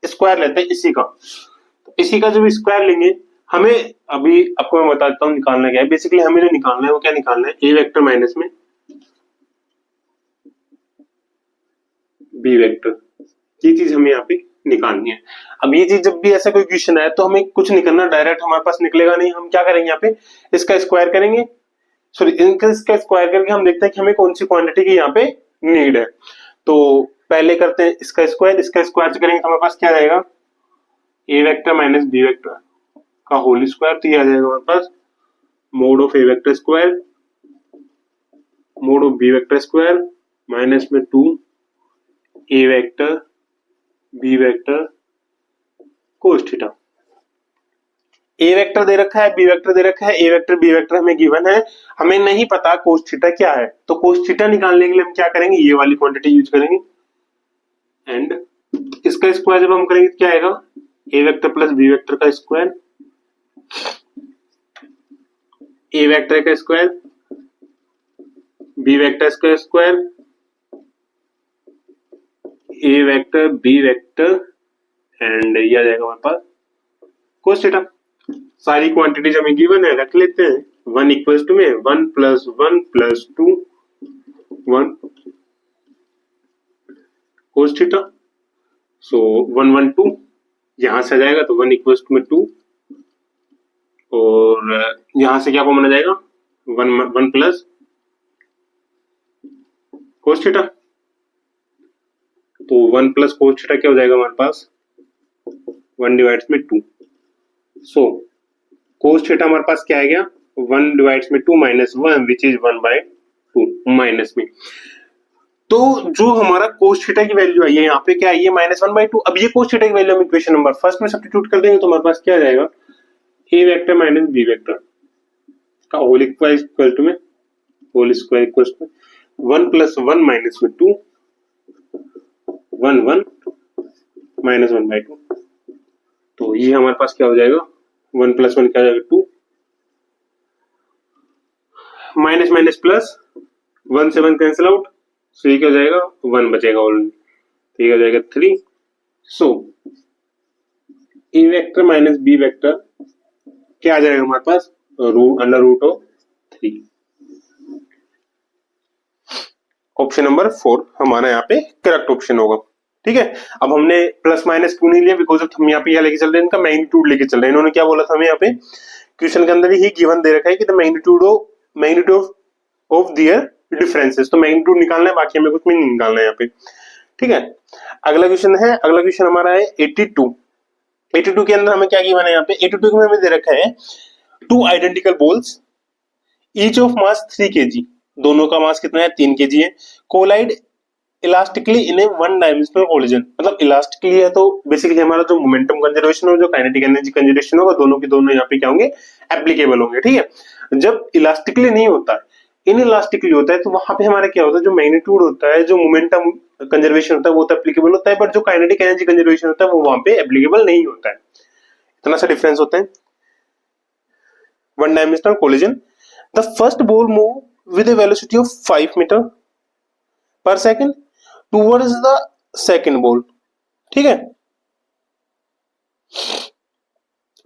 स्क्वायर लेते हैं इसी का। तो इसी का जब स्क्वायर लेंगे, हमें अभी आपको मैं बता देता हूँ निकालना क्या है। बेसिकली हमें जो निकालना है वो क्या निकालना है, ए वेक्टर माइनस में बी वेक्टर, ये चीज हमें यहाँ पे निकालनी है। अब ये चीज जब भी ऐसा कोई क्वेश्चन आए तो हमें कुछ नहीं करना, डायरेक्ट हमारे पास निकलेगा नहीं, हम क्या करेंगे यहाँ पे इसका स्क्वायर करेंगे, सॉरी इनका स्क्वायर करके हम देखते हैं कि हमें कौन सी क्वांटिटी की यहाँ पे नीड है। तो पहले करते हैं इसका स्क्वायर से करेंगे तो हमारे पास क्या रहेगा A vector minus B vector का होल स्क्वायर, तो ये आ जाएगा हमारे पास mod of A vector square mod of B vector square minus में 2 A vector B vector cos theta. A vector दे रखा है, बी वेक्टर दे रखा है, ए वेक्टर बी वेक्टर हमें गिवन है, हमें नहीं पता कोस थीटा क्या है। तो कोस थीटा निकालने के लिए हम क्या करेंगे, ये वाली क्वांटिटी यूज करेंगे, एंड इसका स्क्वायर जब हम करेंगे तो क्या आएगा a vector plus b vector का स्क्वायर, ए वेक्टर का स्क्वायर बी वेक्टर का square a vector B vector and ये आ जाएगा हमारे पास कोस थीटा। सारी क्वांटिटीज हमें गिवन है, रख लेते हैं। 1 इक्वल्स टू में 1 plus 1 plus 2 1 cos theta, so 1 1 2 यहां से आ जाएगा, तो 1 इक्वल्स टू में 2 और यहां से क्या कॉमन आ जाएगा 1 प्लस कोस थीटा, तो 1 प्लस कोस थीटा क्या हो जाएगा हमारे पास 1 डिवाइड्स में 2। सो कोस थीटा हमारे पास क्या आ गया 1 डिवाइड्स में 2 माइनस 1 विच इज 1/2 माइनस में। तो जो हमारा कोस थीटा की वैल्यू आई है यहाँ पे क्या आई है -1/2। अब ये कोस थीटा की वैल्यू हम इक्वेशन नंबर फर्स्ट में सब्स्टिट्यूट कर देंगे तो हमारे पास क्या आ जाएगा, ए वेक्टर माइनस बी वेक्टर का होल इक्वल टू में होल स्क्वायर इक्वल टू 1 + 1 - 2 1 1 -1/2। तो ये हमारे पास क्या हो जाएगा, 1 + 1 क्या हो जाएगा 2, माइनस माइनस प्लस 1 से 1 कैंसिल आउट, सो ये क्या हो जाएगा 1 बचेगा ऑलरेडी, तो ये हो जाएगा 3। सो ए वेक्टर माइनस बी वेक्टर क्या आ जाएगा हमारे पास, √3। ऑप्शन नंबर 4 हमारा यहाँ पे करेक्ट ऑप्शन होगा। ठीक है, अब हमने प्लस माइनस क्यों नहीं लिया, बिकॉज हम यहाँ पे क्या लेके चल रहे हैं, इनका मैग्नीट्यूड लेके चल रहे हैं। इन्होंने क्या बोला था हमें यहाँ पे क्वेश्चन के अंदर ही गिवन दे रखा है कि the magnitude of their differences, तो मैग्नीट्यूड निकालना है, बाकी हमें कुछ नहीं निकालना है यहाँ पे। ठीक है, अगला क्वेश्चन है, अगला क्वेश्चन हमारा है 82 के अंदर हमें क्या गिवन है यहाँ पे, 82 में हमें दे रखा है 2 identical balls each of mass 3 kg, दोनों का मास कितना है 3 kg है, कोलाइड इलास्टिकली इन ए वन डायमेंशनल कोलिजन। मतलब इलास्टिकली है तो बेसिकली हमारा जो मोमेंटम कंजर्वेशन और जो काइनेटिक एनर्जी कंजर्वेशन होगा दोनों के दोनों यहाँ पे क्या होंगे, एप्लीकेबल होंगे। ठीक है, जब इलास्टिकली नहीं होता इन इलास्टिकली होता है तो वहां पे हमारा क्या होता है, जो मैग्नीट्यूड होता है, जो मोमेंटम कंजर्वेशन होता है वो तो एप्लीकेबल होता है, बट जो काइनेटिक एनर्जी कंजर्वेशन होता है वो वहां पे एप्लीकेबल नहीं होता है। इतना सा डिफरेंस होता है। One dimensional collision, the first ball move with a velocity of 5 metre per second towards the second ball. ठीक है,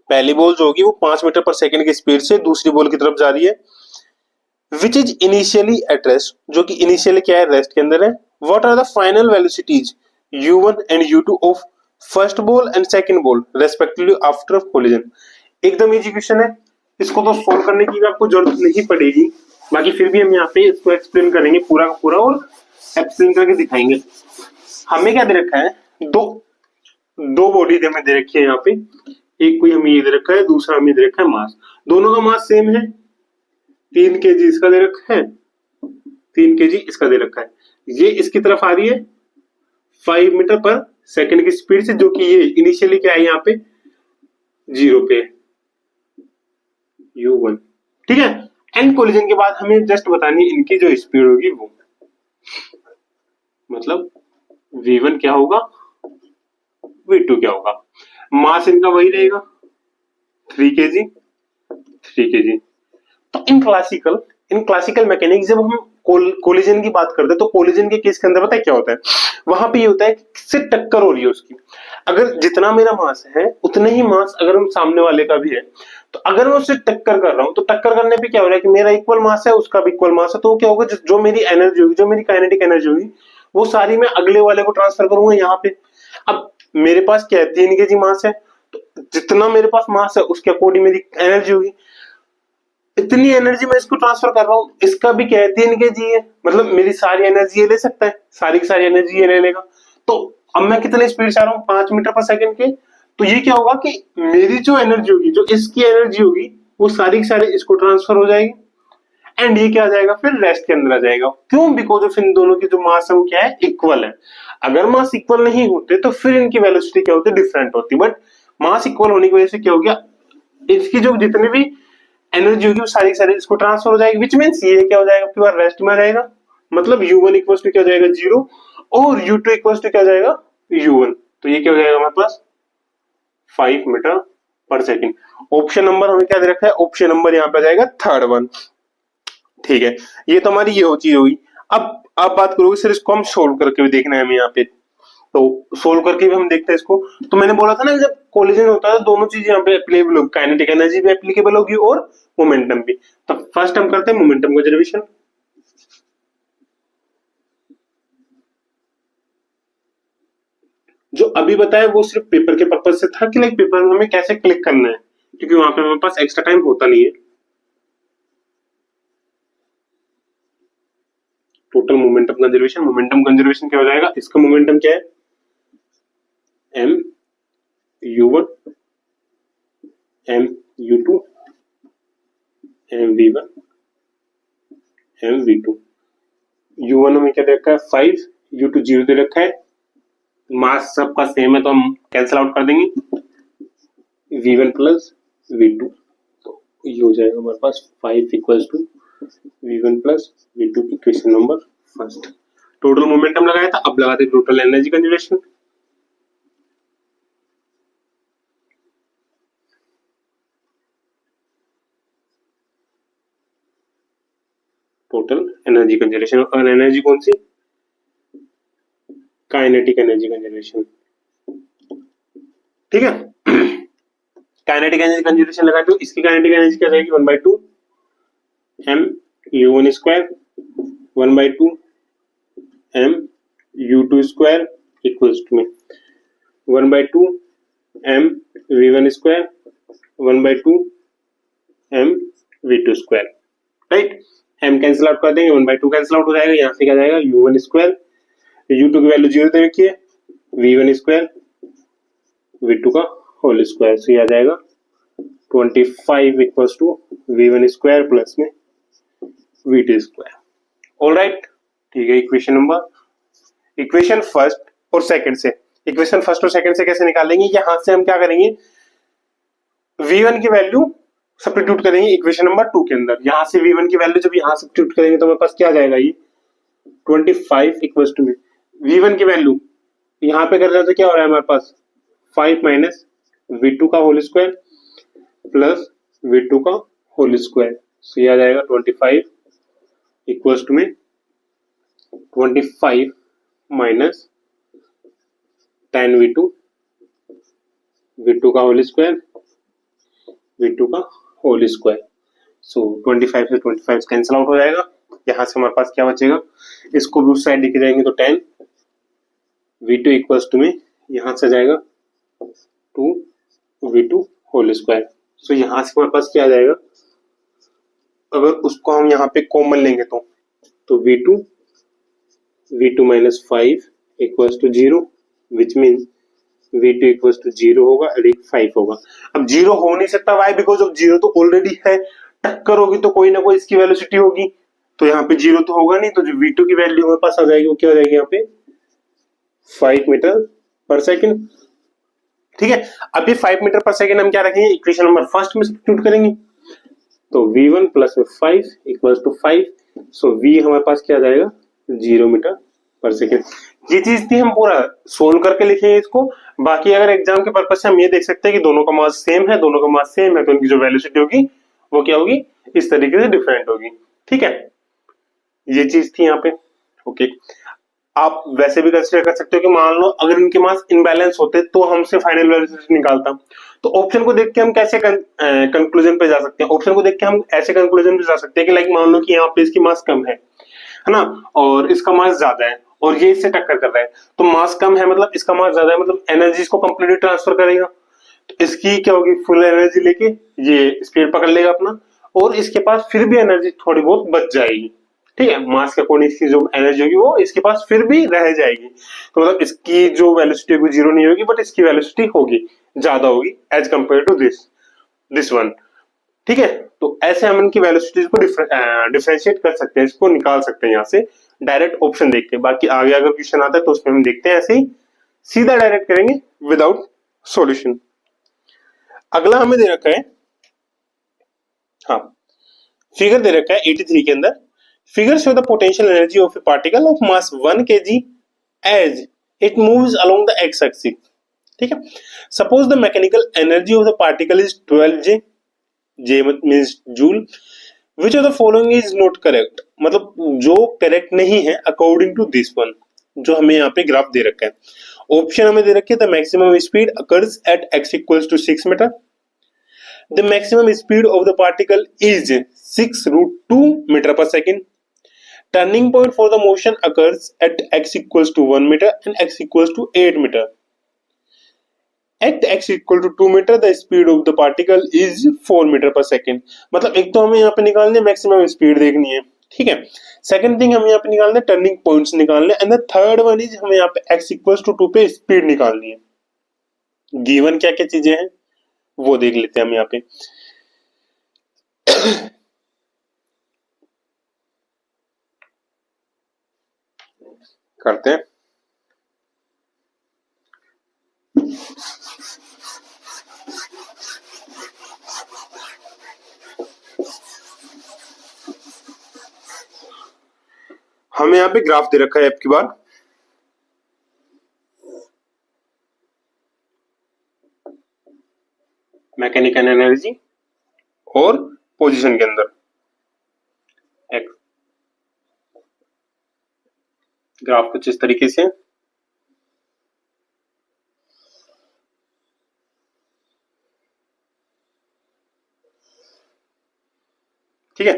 पहली बॉल जो होगी वो 5 मीटर पर सेकेंड की स्पीड से दूसरी बॉल की तरफ जा रही है, which is initially at rest, जो कि इनिशियली क्या है, रेस्ट के अंदर है। What are the final velocities u1 and u2 of first ball and second ball respectively after collision. एकदम इजी क्वेश्चन है, इसको तो सोल्व करने की भी आपको जरूरत नहीं पड़ेगी, बाकी फिर भी हम यहाँ पे इसको एक्सप्लेन करेंगे पूरा का पूरा और एक्सप्लेन करके दिखाएंगे। हमें क्या दे रखा है, दो बॉडी हमें दे रखी है यहाँ पे, एक कोई हमें ये दे रखा है, दूसरा हमें दे रखा है मास, दोनों का मास सेम है, 3 kg इसका दे रखा है, 3 kg इसका दे रखा है। ये इसकी तरफ आ रही है 5 मीटर पर सेकेंड की स्पीड से, जो कि ये इनिशियली क्या है यहाँ पे 0 पे u1। ठीक है, एंड कोलिजन के बाद हमें जस्ट बतानी है इनकी जो स्पीड होगी वो, मतलब v1 क्या होगा, v2 क्या होगा। मास इनका वही रहेगा 3 kg। तो इन क्लासिकल मैकेनिक्स जब हम कोलिजन की बात करते हैं तो कोलिजन के केस के अंदर पता है क्या होता है, वहां पे ये होता है कि टक्कर हो रही है उसकी, अगर जितना मेरा मास है उतने ही मास अगर हम सामने वाले का भी है, तो अगर मैं उससे टक्कर कर रहा हूं तो टक्कर करने पे क्या हो रहा है कि मेरा इक्वल मास है उसका भी इक्वल मास है, तो क्या होगा, जो मेरी एनर्जी होगी, जो मेरी काइनेटिक एनर्जी होगी वो सारी मैं अगले वाले को ट्रांसफर करूंगा यहाँ पे। अब मेरे पास क्या है 3 kg मास है, तो जितना मेरे पास मास है उसके अकॉर्डिंग मेरी एनर्जी होगी, इतनी एनर्जी मैं इसको ट्रांसफर कर रहा हूँ, इसका भी क्या है 3 kg है, मतलब मेरी सारी एनर्जी ये ले सकता है, सारी की सारी एनर्जी ये ले लेगा। तो अब मैं कितने स्पीड से आ रहा हूँ 5 मीटर पर सेकंड के, तो ये क्या होगा कि मेरी जो एनर्जी होगी, जो इसकी एनर्जी होगी वो सारी की सारी इसको ट्रांसफर हो जाएगी, एंड ये क्या आ जाएगा फिर रेस्ट के अंदर आ जाएगा। क्यों, बिकॉज ऑफ इन दोनों की जो मास है वो क्या है, इक्वल है। अगर मास इक्वल नहीं होते तो फिर इनकी वेलोसिटी क्या होती, डिफरेंट होती, बट मास इक्वल होने की वजह से क्या हो गया, इसकी जो जितनी भी एनर्जी होगी वो सारी सारी इसको ट्रांसफर हो जाएगी, विच मीन्स ये क्या हो जाएगा पूरा रेस्ट में रहेगा, मतलब u1 इक्वल्स टू क्या हो जाएगा 0 और u2 इक्वल्स टू क्या हो जाएगा u1, तो ये क्या हो जाएगा हमारे पास 5 metre per second. Option number हमें क्या दे रखा है, ऑप्शन नंबर यहाँ पे आ जाएगा थर्ड वन। ठीक है, ये तो हमारी ये चीज होगी। अब आप बात करोगे सर इसको हम सोल्व करके भी देखना है हमें यहाँ पे, तो सोल्व करके भी हम देखते हैं इसको। तो मैंने बोला था ना जब कोलिजन होता है दोनों चीजें यहाँ पे एप्लीकेबल होगी, काइनेटिक एनर्जी भी एप्लीकेबल होगी और मोमेंटम भी। तो फर्स्ट हम करते हैं मोमेंटम कंजर्वेशन। जो अभी बताया वो सिर्फ पेपर के पर्पज से था कि लाइक पेपर में हमें कैसे क्लिक करना है, क्योंकि वहां पे हमारे पास एक्स्ट्रा टाइम होता नहीं है। टोटल मोमेंटम कंजर्वेशन क्या हो जाएगा, इसका मोमेंटम क्या है m u1 m u2 m v1 m v2। U1 हमें क्या दे रखा है 5, U2 0 दे रखा है, मास सबका सेम है तो हम कैंसिल आउट कर देंगे, V1 प्लस V2, तो ये हो जाएगा हमारे पास 5 equals to V1 plus V2 की question number first. Total momentum लगाया था, अब लगाते total energy conservation. Total energy conservation, और एनर्जी कौन सी, काइनेटिक एनर्जी कंजर्वेशन, ठीक है। काइनेटिक एनर्जी कंजर्वेशन लगा दो, इसकी काइनेटिक एनर्जी क्या रहेगी 1/2 m u1 square 1/2 m u2 square equals to में 1/2 m v1 square 1/2 m v2 square, right. m cancel out कर देंगे, 1/2 कैंसिल आउट हो जाएगा, यहाँ से क्या जाएगा u1 स्क्वायर, u2 की वैल्यू 0 दे रखी है, v1 स्क्वायर v2 का होल स्क्वायर, सो ये आ जाएगा 25 equals to v1 square plus में v2 स्क्वायर। ऑलराइट, ठीक है। इक्वेशन फर्स्ट और सेकंड से, इक्वेशन फर्स्ट और सेकंड से कैसे निकालेंगे, यहां से हम क्या करेंगे, v1 की वैल्यू सब्स्टिट्यूट करेंगे इक्वेशन नंबर 2 के अंदर, यहां से v1 की वैल्यू जब यहां सब्स्टिट्यूट करेंगे तो हमारे पास क्या आ जाएगा, ये 25 इक्वल्स टू v1 की वैल्यू यहां पे कर रहे तो क्या हो रहा है हमारे पास 5 माइनस v2 का होल स्क्वायर प्लस v2 का होल स्क्वायर, सो ये आ जाएगा 25 इक्वल्स टू 25 माइनस 10 v2 का होल स्क्वायर v2 का होल स्क्वायर, सो 25 से 25 कैंसिल आउट हो जाएगा, यहां से हमारे पास क्या बचेगा, इसको भी उस साइड लेके जाएंगे तो 10 v2 इक्वल्स टू यहां से जाएगा 2 v2 होल स्क्वायर, सो यहां से हमारे पास क्या आ जाएगा, अगर उसको हम यहाँ पे कॉमन लेंगे तो v2 minus 5 equals to 0, which mean v2 equals to 0 होगा और एक 5 होगा। अब 0 हो नहीं सकता, वाई, बिकॉज ऑफ 0 तो ऑलरेडी है, टक्कर होगी तो कोई ना कोई इसकी वेलोसिटी होगी, तो यहाँ पे 0 तो होगा नहीं, तो जो v2 की वैल्यू हमारे पास आ जाएगी वो क्या हो जाएगी यहाँ पे 5 मीटर पर सेकेंड, ठीक है। अब ये 5 मीटर पर सेकेंड हम क्या रखेंगे, इक्वेशन नंबर फर्स्ट में सब्स्टिट्यूट करेंगे, तो v1 plus 5 equals to 5, so v हमारे पास क्या आ जाएगा 0 मीटर पर सेकेंड। ये चीज थी, हम पूरा सोल्व करके लिखेंगे इसको, बाकी अगर एग्जाम के पर्पज से हम ये देख सकते हैं कि दोनों का मास सेम है, दोनों का मास सेम है, तो उनकी जो वेलोसिटी होगी वो क्या होगी, इस तरीके से डिफरेंट होगी, ठीक है। ये चीज थी यहाँ पे, ओके। आप वैसे भी कंसीडर कर सकते हो कि मान लो अगर इनके मास इनबैलेंस होते तो हमसे फाइनल वेलोसिटी निकालता, तो ऑप्शन को देख के हम कैसे कंक्लूजन पे जा सकते हैं, ऑप्शन को देख के हम ऐसे कंक्लूजन पे जा सकते हैं कि लाइक मान लो कि यहाँ पे इसकी मास कम है ना, और इसका मास ज्यादा है और ये इससे टक्कर कर रहा है, तो मास कम है मतलब इसका मास ज्यादा है, मतलब एनर्जी इसको कंप्लीटली ट्रांसफर करेगा, तो इसकी क्या होगी फुल एनर्जी लेके ये स्पीड पकड़ लेगा अपना, और इसके पास फिर भी एनर्जी थोड़ी बहुत बच जाएगी, ठीक है। मास के अकॉर्डिंग इसकी जो एनर्जी होगी वो इसके पास फिर भी रह जाएगी, तो मतलब इसकी जो वेलोसिटी होगी 0 नहीं होगी, बट इसकी वेलोसिटी होगी, ज्यादा होगी as compare to this one, ठीक है। तो ऐसे हम इनकी वेलोसिटीज को डिफरेंशिएट कर सकते हैं, इसको निकाल सकते हैं यहाँ से डायरेक्ट ऑप्शन देख के। बाकी आगे अगर क्वेश्चन आता है तो उसमें हम देखते हैं, ऐसे ही सीधा डायरेक्ट करेंगे विदाउट सॉल्यूशन। अगला हमें दे रखा है, हाँ, फिगर दे रखा है 83 के अंदर, figure show the potential energy of a particle of mass 1 kg as it moves along the x axis, ठीक है। Suppose the mechanical energy of the particle is 12 J, J means joule, which of the following is not correct, मतलब जो correct नहीं है according to this one, जो हमें यहाँ पे ग्राफ दे रखा है। ऑप्शन हमें दे रखे the maximum speed occurs at x equals to 6 meter, the maximum speed of the particle is 6√2 meter per second, turning point for the motion occurs at x equals to 1 meter and x equals to 8 meter. At x equal to 2 meter, the speed of the particle is 4 meter per second. मतलब एक तो हमें यहाँ पे निकालने maximum speed देखनी है, ठीक है। सेकंड थिंग हमें यहाँ पे निकालना है टर्निंग पॉइंट्स निकालने, and the third one is हमें यहाँ पे x इक्वल्स टू 2 पे स्पीड निकालनी है। गिवन क्या क्या चीजें हैं वो देख लेते हैं हम यहाँ पे। करते हैं। हमें यहाँ पे ग्राफ दे रखा है आपकी बार, मैकेनिकल एनर्जी और पोजीशन के अंदर एक्स, ग्राफ कुछ इस तरीके से, ठीक है।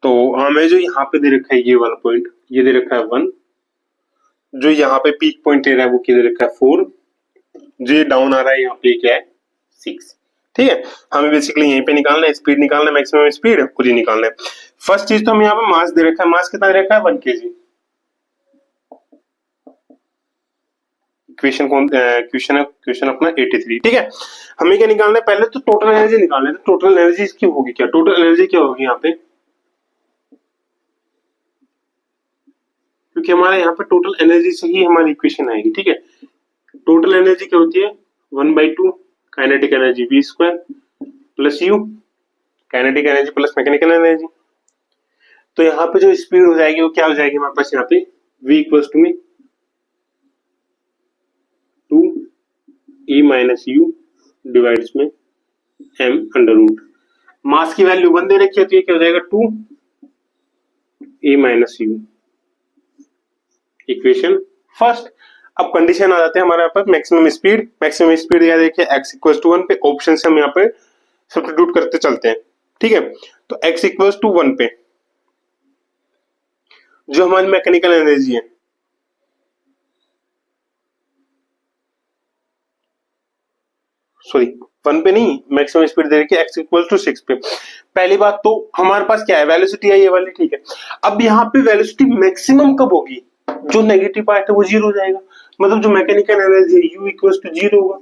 तो हमें जो यहाँ पे दे रखा है ये वाला पॉइंट, ये दे रखा है 1, जो यहाँ पे पीक पॉइंट दे रहा है वो क्या दे रखा है 4, जो ये डाउन आ रहा है यहाँ पे क्या है 6, ठीक है। हमें बेसिकली यहीं पे निकालना है, स्पीड निकालना है, मैक्सिमम स्पीड और ये निकालना है। फर्स्ट चीज तो हम यहाँ पे मास दे रखा है, मास कितना दे रखा है 1 kg। क्वेश्चन अपना 83, ठीक है। हमें क्या निकालना है, पहले तो टोटल एनर्जी निकालना है। तो टोटल एनर्जी इसकी होगी क्या, टोटल एनर्जी क्या होगी यहाँ पे, क्योंकि हमारे यहाँ पे टोटल एनर्जी से ही हमारी इक्वेशन आएगी, ठीक है। टोटल एनर्जी क्या होती है 1/2 kinetic energy v² plus u, kinetic energy plus mechanical energy. तो यहाँ पे जो स्पीड हो जाएगी वो क्या हो जाएगी हमारे पास, यहाँ पे v इक्वल्स टू में 2e माइनस u डिवाइड्स में m अंडर रूट। मास की वैल्यू 1 दे रखी है तो ये क्या हो जाएगा 2e minus u, equation first. अब कंडीशन आ जाते हैं हमारे यहाँ पर मैक्सिमम स्पीड। मैक्सिमम स्पीड याद देखिए x इक्वल्स टू 1 पे, ऑप्शन से हम यहाँ पे सब्स्टिट्यूट करते चलते हैं, ठीक है। तो x इक्वल्स टू 1 पे जो हमारी मैकेनिकल एनर्जी है, सॉरी 1 पे नहीं, मैक्सिमम स्पीड दे रखी है x इक्वल्स टू 6 पे। पहली बात तो हमारे पास क्या है, वेलोसिटी है ये वाली, ठीक है। अब यहाँ पे वेलोसिटी मैक्सिमम कब होगी, जो नेगेटिव पार्ट है वो 0 हो जाएगा, मतलब जो मैकेनिकल एनर्जी है u इक्वल्स टू 0 होगा।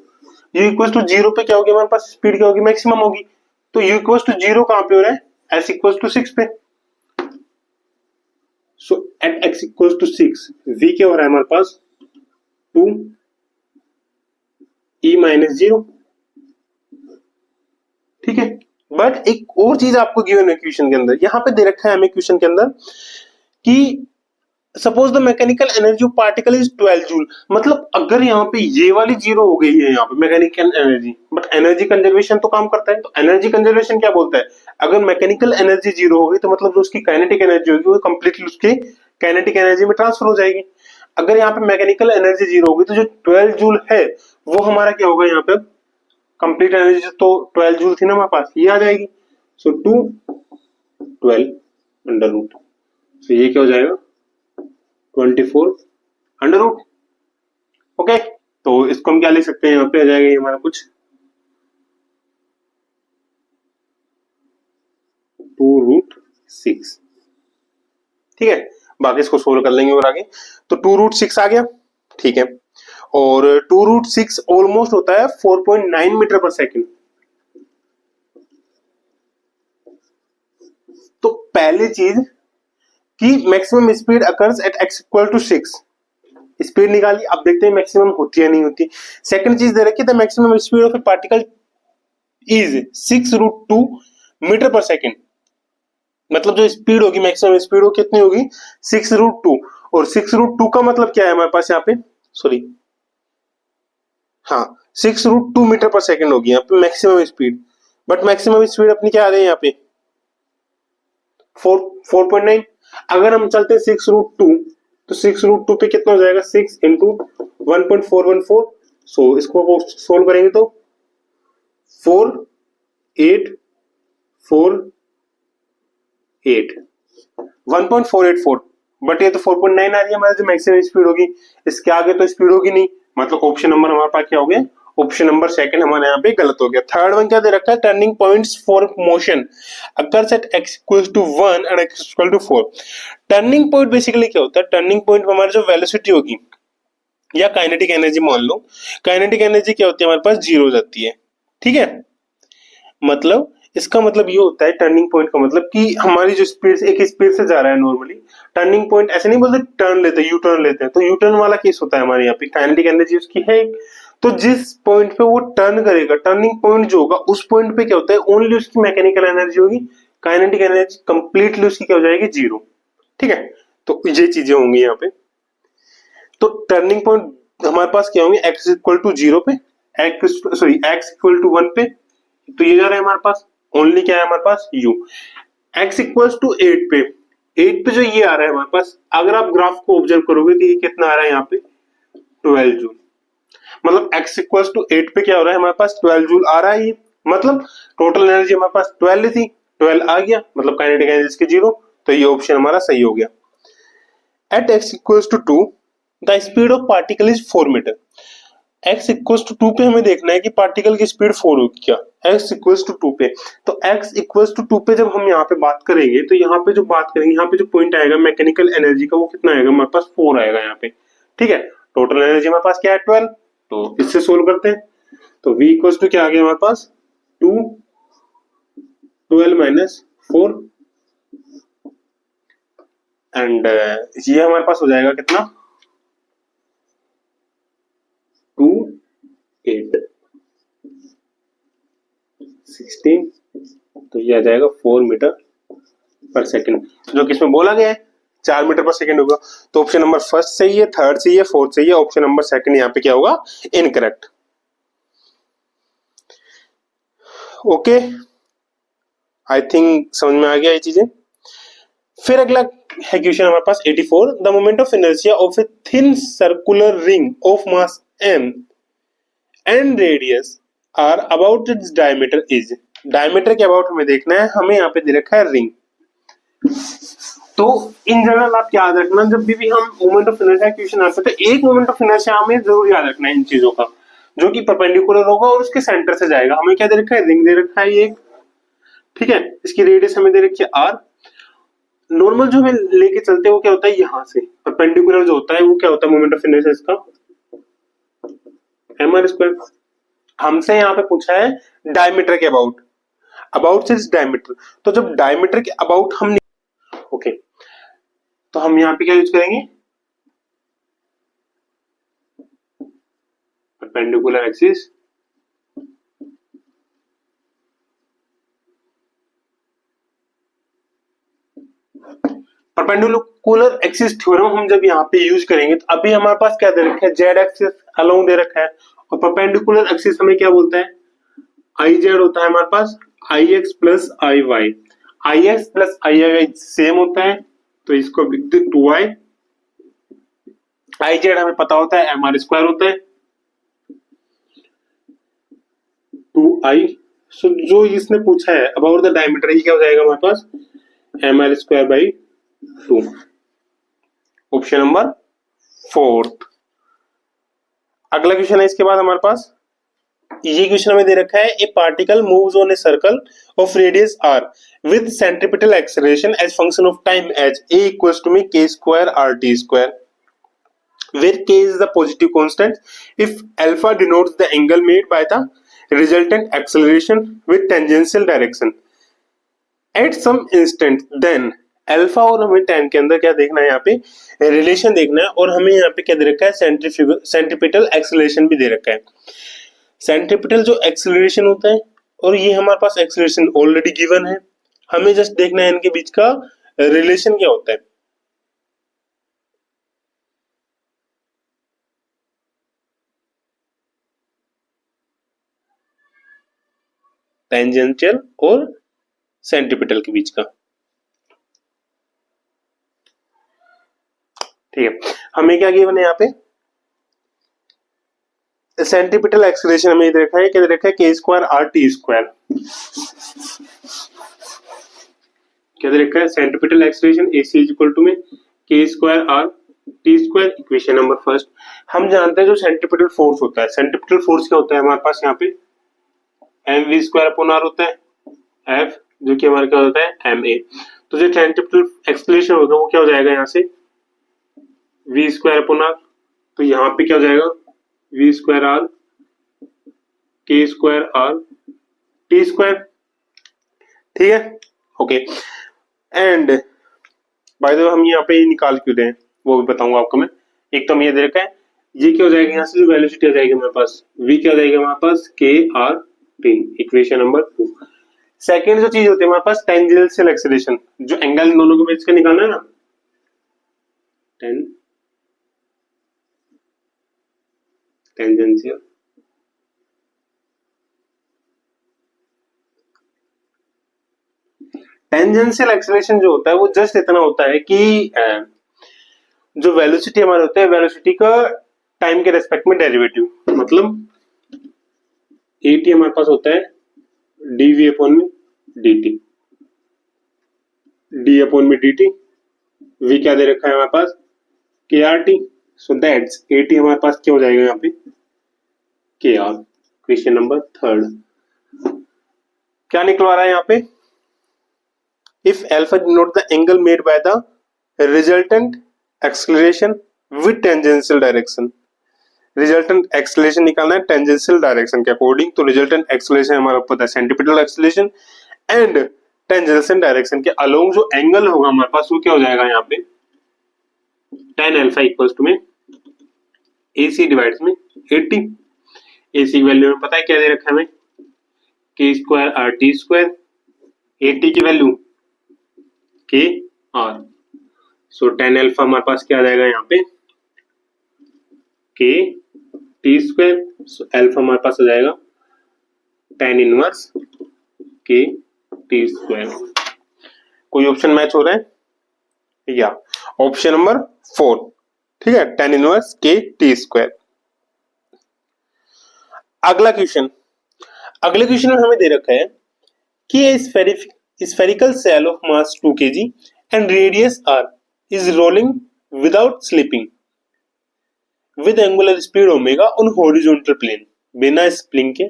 u इक्वल्स टू 0 पे क्या होगी हमारे पास, स्पीड क्या होगी, मैक्सिमम होगी। तो u इक्वल्स टू 0 कहां पे हो रहा है, s इक्वल्स टू 6 पे। So at x equals to 6 v क्या हो रहा है हमारे पास 2 e माइनस 0, ठीक है। बट एक और चीज आपको गिवन है क्वेश्चन के अंदर, यहां पे दे रखा है हमें क्वेश्चन के अंदर कि suppose the mechanical energy of particle is 12 joule. मतलब अगर यहाँ पे ये वाली 0 हो गई है यहाँ पे mechanical energy, but energy conservation तो काम करता है। तो एनर्जी कंजर्वेशन क्या बोलता है, अगर मैकेनिकल एनर्जी 0 हो गई तो मतलब जो उसकी काइनेटिक एनर्जी होगी वो कंप्लीटली उसके काइनेटिक एनर्जी में ट्रांसफर हो जाएगी। अगर यहाँ पे मैकेनिकल एनर्जी 0 होगी तो जो 12 जूल है वो हमारा क्या होगा, यहाँ पे कंप्लीट एनर्जी तो 12 जूल थी ना हमारे पास, ये आ जाएगी। सो 2 12 अंडर रूट, तो ये क्या हो जाएगा 24 अंडर रूट, ओके। तो इसको हम क्या लिख सकते हैं, यहाँ पे आ जाएगा ये हमारा कुछ 2√6, ठीक है। बाकी इसको सोल्व कर लेंगे और आगे। तो 2√6 आ गया, ठीक है। और 2√6 ऑलमोस्ट होता है 4.9 मीटर पर सेकेंड। तो पहली चीज कि maximum speed occurs at x equal to 6, speed निकाली। अब देखते हैं मैक्सिमम होती है नहीं होती। सेकंड चीज दे रखी है, the maximum speed of a particle is 6√2 meter per second. मतलब जो स्पीड होगी, मैक्सिमम स्पीड हो कितनी होगी 6√2, और 6√2 का मतलब क्या है हमारे पास यहाँ पे, सॉरी हाँ 6√2 मीटर पर सेकेंड होगी यहाँ पे maximum speed. But maximum speed अपनी क्या आ रही है यहाँ पे 4.9। अगर हम चलते हैं 6√2 तो 6√2 पे कितना हो जाएगा 6 इंटू 1.414। सो इसको सोल्व करेंगे तो 4.848 1.484, बट ये तो 4.9 आ रही है हमारी जो मैक्सिमम स्पीड होगी। इसके आगे तो स्पीड होगी नहीं, मतलब ऑप्शन नंबर हमारे पास क्या हो गया, ऑप्शन नंबर सेकंड हमारे यहाँ पे गलत हो गया। थर्ड वन क्या दे रखा है, turning points for motion occurs at x equals to 1 and x equal to 4। Turning point basically क्या होता है, टर्निंग पॉइंट पर हमारी जो वेलोसिटी होगी या काइनेटिक एनर्जी मान लो, काइनेटिक एनर्जी क्या होती है हमारे पास, जीरो हो जाती है। ठीक है, मतलब इसका मतलब ये होता है टर्निंग पॉइंट का मतलब कि हमारी जो स्पीड से एक स्पीड से जा रहा है नॉर्मली, टर्निंग पॉइंट ऐसे नहीं बोलते टर्न लेते हैं, यू टर्न लेते हैं, तो यू टर्न वाला केस होता है हमारे यहाँ पे, काइनेटिक एनर्जी उसकी है एक। तो जिस पॉइंट पे वो टर्न करेगा, टर्निंग पॉइंट जो होगा उस पॉइंट पे क्या होता है, ओनली उसकी मैकेनिकल एनर्जी होगी, काइनेटिक एनर्जी कंप्लीटली उसकी क्या हो जाएगी, जीरो। ठीक है, तो ये चीजें होंगी यहाँ पे। तो टर्निंग पॉइंट हमारे पास क्या होंगे, एक्स इक्वल टू जीरो पे, x sorry x equal to one पे, तो ये जा रहा है हमारे पास, ओनली क्या है हमारे पास, यू। एक्स इक्वल्स टू 8 पे, 8 पे जो ये आ रहा है हमारे पास, अगर आप ग्राफ को ऑब्जर्व करोगे तो ये कितना आ रहा है यहाँ पे, 12 जूल। मतलब x इक्वल्स टू 8 पे क्या हो रहा है हमारे पास, 12 जूल आ रहा है ये। मतलब टोटल एनर्जी हमारे पास 12 थी, 12 आ गया, मतलब काइनेटिक एनर्जी की जीरो। तो ये ऑप्शन हमारा सही हो गया। At x equals to 2 the speed of particle is 4 meter. x equals to 2 पे हमें देखना है कि पार्टिकल की स्पीड 4 होगी क्या, x इक्वल्स टू 2 पे। तो x इक्वल्स टू 2 पे जब हम यहाँ पे बात करेंगे, तो यहाँ पे जो बात करेंगे, यहाँ पे जो पॉइंट आएगा मैकेनिकल एनर्जी का, वो कितना आएगा हमारे पास, 4 आएगा यहाँ पे। ठीक है, टोटल एनर्जी हमारे पास क्या है, 12। तो इससे सोल्व करते हैं, तो v इक्वल्स टू क्या आ गया हमारे पास, 2 12 माइनस 4, एंड ये हमारे पास हो जाएगा कितना, 2 8 16, तो ये आ जाएगा 4 मीटर पर सेकंड, जो कि इसमें बोला गया है 4 मीटर पर सेकंड होगा। तो ऑप्शन नंबर फर्स्ट सही है, थर्ड सही है, फोर्थ सही है, ऑप्शन नंबर सेकंड यहाँ पे क्या होगा, इनकरेक्ट। ओके, आई थिंक समझ में आ गया ये चीजें। फिर अगला है क्वेश्चन हमारे पास 84, the moment of inertia of a thin circular ring of mass m and radius r about its diameter is. Diameter के अबाउट हमें देखना है, हमें यहाँ पे दे रखा है रिंग। तो इन जनरल आप याद रखना, जब भी हम मोमेंट ऑफ इनर्शिया क्वेश्चन आता है, तो एक मोमेंट ऑफ इनर्शिया हमें जरूर याद रखना है इन चीजों का, जो कि परपेंडिकुलर होगा और उसके सेंटर से जाएगा। हमें क्या दे रखा है, रिंग दे रखा है एक। ठीक है, इसकी रेडियस हमें दे रखी है आर। नॉर्मल जो हमें लेके चलते हैं वो क्या होता है, यहाँ से परपेंडिकुलर जो होता है वो क्या होता है, मोमेंट ऑफ इनर्शिया इसका एम आर स्क्वायर। हमसे यहाँ पे पूछा है डायमीटर के अबाउट, अबाउट से डायमीटर। तो जब डायमीटर के अबाउट हम ओके, तो हम यहाँ पे क्या यूज करेंगे, perpendicular axis perpendicular axis theorem हम जब यहाँ पे यूज करेंगे, तो अभी हमारे पास क्या दे रखा है, जेड एक्सिस अलोंग दे रखा है, और परपेंडिकुलर एक्सिस हमें क्या बोलता है, आई जेड होता है हमारे पास, आई एक्स प्लस आई वाई। आई एक्स प्लस आई वाई सेम होता है, तो इसको लिख दे 2i। आई जेड हमें पता होता है एम आर स्क्वायर होता है, 2i। सो जो इसने पूछा है अबाउट द डायमीटर, ये क्या हो जाएगा हमारे पास, M are square by 2, option number fourth. अगला क्वेश्चन है इसके बाद हमारे पास, ये क्वेश्चन हमें दे रखा है, ए particle moves on a circle of radius r with centripetal acceleration as function of time as a equals to me k square rt square, where k is the positive constant if alpha denotes the angle made by the resultant acceleration with tangential direction at some instant, then alpha और हमें time के अंदर क्या देखना है, यहाँ पे relation देखना है, और हमें यहाँ पे क्या दे रखा है, सेंट्रीपिटल एक्सेलरेशन भी दे रखा है। सेंट्रीपिटल जो एक्सेलरेशन होता है, और ये हमारे पास एक्सेलरेशन ऑलरेडी गिवन है, हमें जस्ट देखना है इनके बीच का रिलेशन क्या होता है। टेंजेंशियल और सेंट्रीपिटल के बीच का। ठीक है, हमें क्या गिवन है यहाँ पे, सेंट्रीपिटल एक्सेलरेशन हमें दे रखा है, क्या दे रखा है, के स्क्वायर आर टी स्क्वायर। क्या दे रखा है, centripetal acceleration AC is equal to में k square r t square, equation number first. हम जानते हैं जो सेंट्रीपिटल फोर्स होता है, सेंट्रीपिटल फोर्स क्या होता है हमारे पास यहाँ पे, m v square upon r होता है, एफ जो कि हमारा क्या होता है, एम ए। तो जो सेंट्रीपिटल एक्सेलरेशन होगा वो क्या हो जाएगा यहाँ से, वी स्क्वायर अपॉन आर, तो यहाँ पे क्या हो जाएगा, वी स्क्वायर आर के स्क्वायर आर टी स्क्वायर, ठीक है, okay. And by the way हम यहाँ पे निकाल क्यों रहे हैं वो भी बताऊंगा आपको मैं। एक तो हम ये दे रखा है, ये क्या हो जाएगा, यहाँ से जो वेलोसिटी आ जाएगी हमारे पास, v क्या हो जाएगा हमारे पास, के R T, equation number 2। Second जो चीज होती है हमारे पास, टेंजेंशियल एक्सेलरेशन, जो एंगल इन दोनों के बीच का निकालना है ना, टेंजेंशियल टेंजेंशियल एक्सेलरेशन जो होता है वो जस्ट इतना होता है कि जो वेलोसिटी हमारे होते हैं, वेलोसिटी का टाइम के रेस्पेक्ट में डेरिवेटिव, मतलब एटी हमारे पास होता है डीवी अपॉन में dt, डी अपॉन में dt, v क्या दे रखा है हमारे पास, के R T, so that's eighty हमारे पास क्या हो जाएगा यहाँ पे, के आर। क्वेश्चन नंबर 3 क्या निकलवा रहा है यहाँ पे, if alpha denote the angle made by the resultant acceleration with tangential direction. Resultant acceleration निकालना है टेंजेंशियल डायरेक्शन के अकॉर्डिंग, तो रिजल्टेंट एक्सेलरेशन हमारा पता है centripetal acceleration, and tangential direction के अलोंग जो एंगल होगा हमारे पास वो क्या हो जाएगा यहाँ पे, tan अल्फा इक्वल्स टू में AC डिवाइड्स में 80। AC की वैल्यू में पता है क्या दे रखा है हमें, के स्क्वायर आर टी स्क्वायर, 80 की वैल्यू के आर, सो tan अल्फा हमारे पास क्या आ जाएगा यहाँ पे, के टी स्क्वायर, सो अल्फा हमारे पास आ जाएगा tan इनवर्स के टी स्क्वायर। कोई ऑप्शन मैच हो रहा है, या ऑप्शन नंबर 4, ठीक है, tan इनवर्स के टी स्क्वायर। अगला क्वेश्चन, अगले क्वेश्चन में हमें दे रखा है कि spherical cell of mass 2 kg and radius r is rolling without slipping with angular speed omega on horizontal plane, बिना स्प्रिंग के,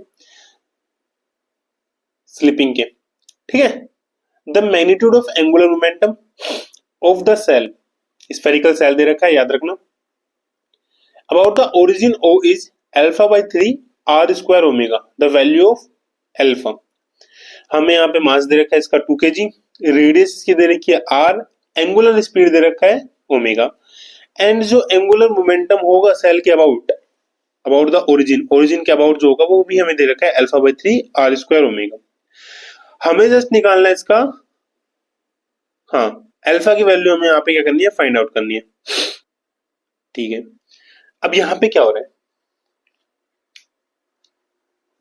स्लिपिंग के, ठीक है। The magnitude of angular momentum of the shell, spherical shell दे रखा है, याद रखना। About the origin O is alpha by 3 are square omega, the value of alpha. हमें यहाँ पे मास दे रखा है इसका 2 kg, रेडियस इसकी दे रखी है r, एंगुलर स्पीड दे रखा है ओमेगा, एंड जो एंगुलर मोमेंटम होगा सेल के about, about the origin, origin के अबाउट जो होगा वो भी हमें दे रखा है alpha by 3 are square omega. हमें जस्ट निकालना है इसका, हाँ, अल्फा की वैल्यू हमें यहाँ पे क्या करनी है, फाइंड आउट करनी है, ठीक है। अब यहाँ पे क्या हो रहा है,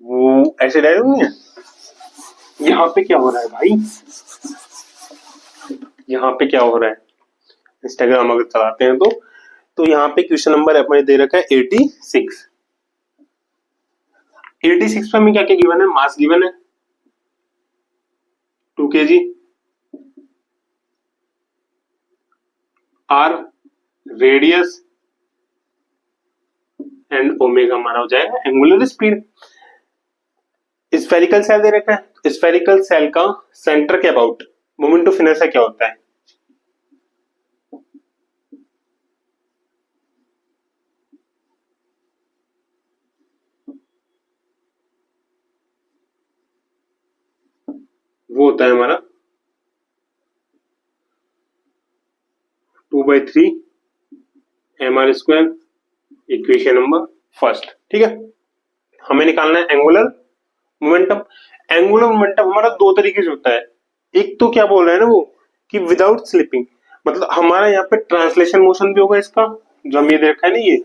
वो ऐसे डायरेक्ट नहीं है, यहाँ पे क्या हो रहा है भाई, यहाँ पे क्या हो रहा है, इंस्टाग्राम अगर चलाते हैं तो यहाँ पे क्वेश्चन नंबर अपने दे रखा है 86। 86 पे हमें क्या क्या गिवन है, मास गिवन है 2 kg, r radius and omega हमारा हो जाएगा एंगुलर स्पीड। स्फेरिकल सेल दे रखा है, स्फेरिकल सेल का सेंटर के अबाउट मोमेंट ऑफ इनर्शिया क्या होता है, वो होता है हमारा 2/3 mr स्क्वायर, इक्वेशन नंबर 1, ठीक है। हमें निकालना है एंगुलर मोमेंटम। एंगुलर मोमेंटम हमारा दो तरीके से होता है, एक तो क्या बोल रहा है ना वो कि विदाउट स्लिपिंग, मतलब हमारा यहाँ पे ट्रांसलेशन मोशन भी होगा इसका, जो हम ये देख रखा है ना, ये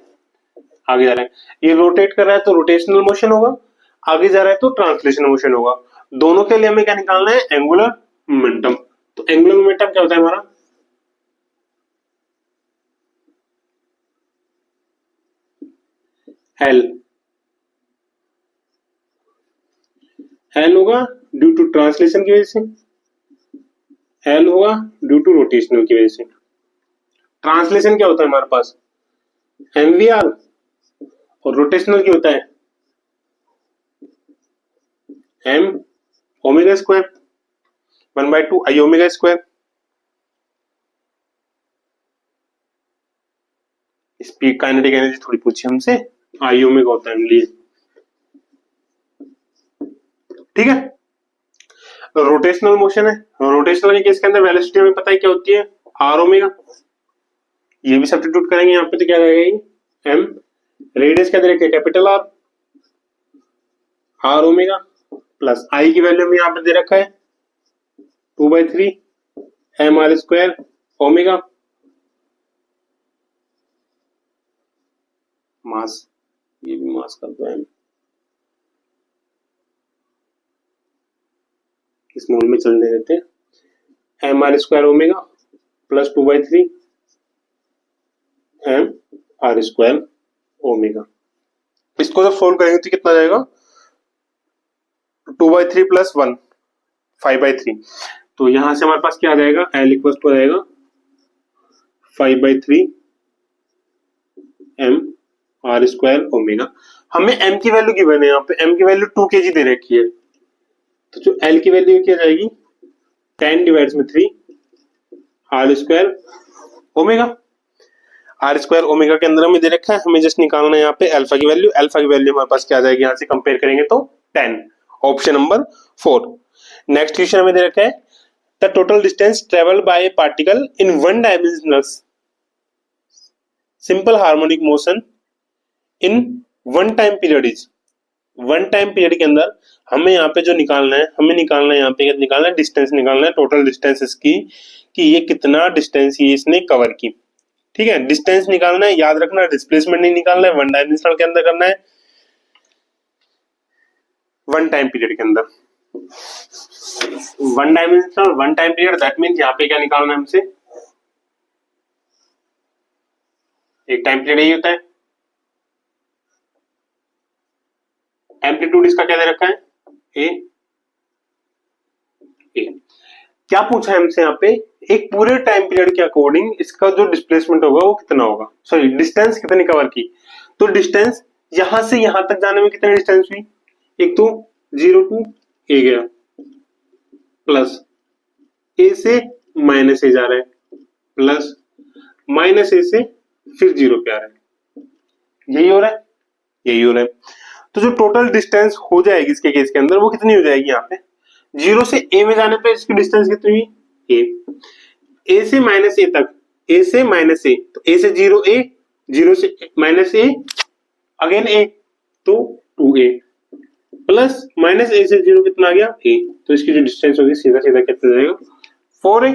आगे जा रहा है, ये रोटेट कर रहा है तो रोटेशनल मोशन होगा, आगे जा रहा है तो ट्रांसलेशन मोशन होगा। दोनों के लिए हमें क्या निकालना है, एंगुलर मोमेंटम। तो एंगुलर मोमेंटम क्या होता है हमारा, एल, एल होगा ड्यू टू ट्रांसलेशन की वजह से, एल होगा ड्यू टू रोटेशनल की वजह से। ट्रांसलेशन क्या होता है हमारे पास, एमवीआर, और रोटेशनल क्या होता है, M omega square 1/2 I omega square. Speed kinetic energy थोड़ी पूछी हमसे, आई ओमेगा होता है लिए, ठीक है। रोटेशनल मोशन है, रोटेशनल के केस के अंदर वेलोसिटी हमें पता है क्या होती है, आर ओमेगा, ये भी सब्स्टिट्यूट करेंगे यहाँ पे तो क्या रहेगा एम, रेडियस क्या दे रखी है capital R, R omega plus I की वैल्यू में यहाँ पे दे रखा है 2/3 M R square omega, mass, ये भी मास कर दो एम, स्मॉल में चलने देते हैं, m are square omega plus 2/3 M R square omega. इसको जब सोल्व करेंगे तो कितना जाएगा 2/3 प्लस 1 5/3, तो यहां से हमारे पास क्या आ जाएगा एल इक्वल टू आ जाएगा 5/3 एम आर स्क्वायर ओमेगा। हमें एम की वैल्यू गिवन है, यहाँ पे एम की वैल्यू 2 kg दे रखी है, तो जो एल की वैल्यू क्या जाएगी 10/3 r square omega. R square omega के अंदर हमें दे रखा है, हमें जस्ट निकालना है यहाँ पे अल्फा की वैल्यू, अल्फा की वैल्यू हमारे पास क्या आ जाएगी यहाँ से कंपेयर करेंगे तो 10, ऑप्शन नंबर 4। नेक्स्ट क्वेश्चन हमें दे रखा है the total distance travel by A particle in one dimensional simple harmonic motion in one time period is, one time period के अंदर हमें यहाँ पे जो निकालना है, हमें निकालना है यहाँ पे निकालना है डिस्टेंस, निकालना है टोटल डिस्टेंस इसकी कि ये कितना डिस्टेंस ये इसने कवर की, ठीक है। डिस्टेंस निकालना है, याद रखना डिस्प्लेसमेंट नहीं निकालना है, वन डायमेंशनल के अंदर करना है, वन टाइम पीरियड के अंदर, one dimensional one time period, that means यहाँ पे क्या निकालना है हमसे, एक टाइम पीरियड यही होता है, एम्पलीट्यूड इसका क्या दे रखा है ए, क्या पूछा है हमसे यहाँ पे एक पूरे टाइम पीरियड के अकॉर्डिंग इसका जो डिस्प्लेसमेंट होगा वो कितना होगा, सॉरी डिस्टेंस कितनी कवर की, तो डिस्टेंस यहां से यहां तक जाने में कितनी डिस्टेंस हुई, एक तो 0 टू ए गया प्लस ए से माइनस ए जा रहा है प्लस माइनस ए से फिर 0 पे आ रहा है, यही हो रहा है, यही हो रहा है। तो जो टोटल डिस्टेंस हो जाएगी इसके केस के अंदर वो कितनी हो जाएगी यहाँ पे 0 से ए में जाने पे इसकी डिस्टेंस कितनी हुई ए से माइनस ए तक, ए से माइनस ए, तो ए से 0 ए, 0 से माइनस ए अगेन ए, तो 2a प्लस माइनस ए से 0 कितना आ गया ए, तो इसकी जो डिस्टेंस होगी सीधा सीधा कितना जाएगा 4a,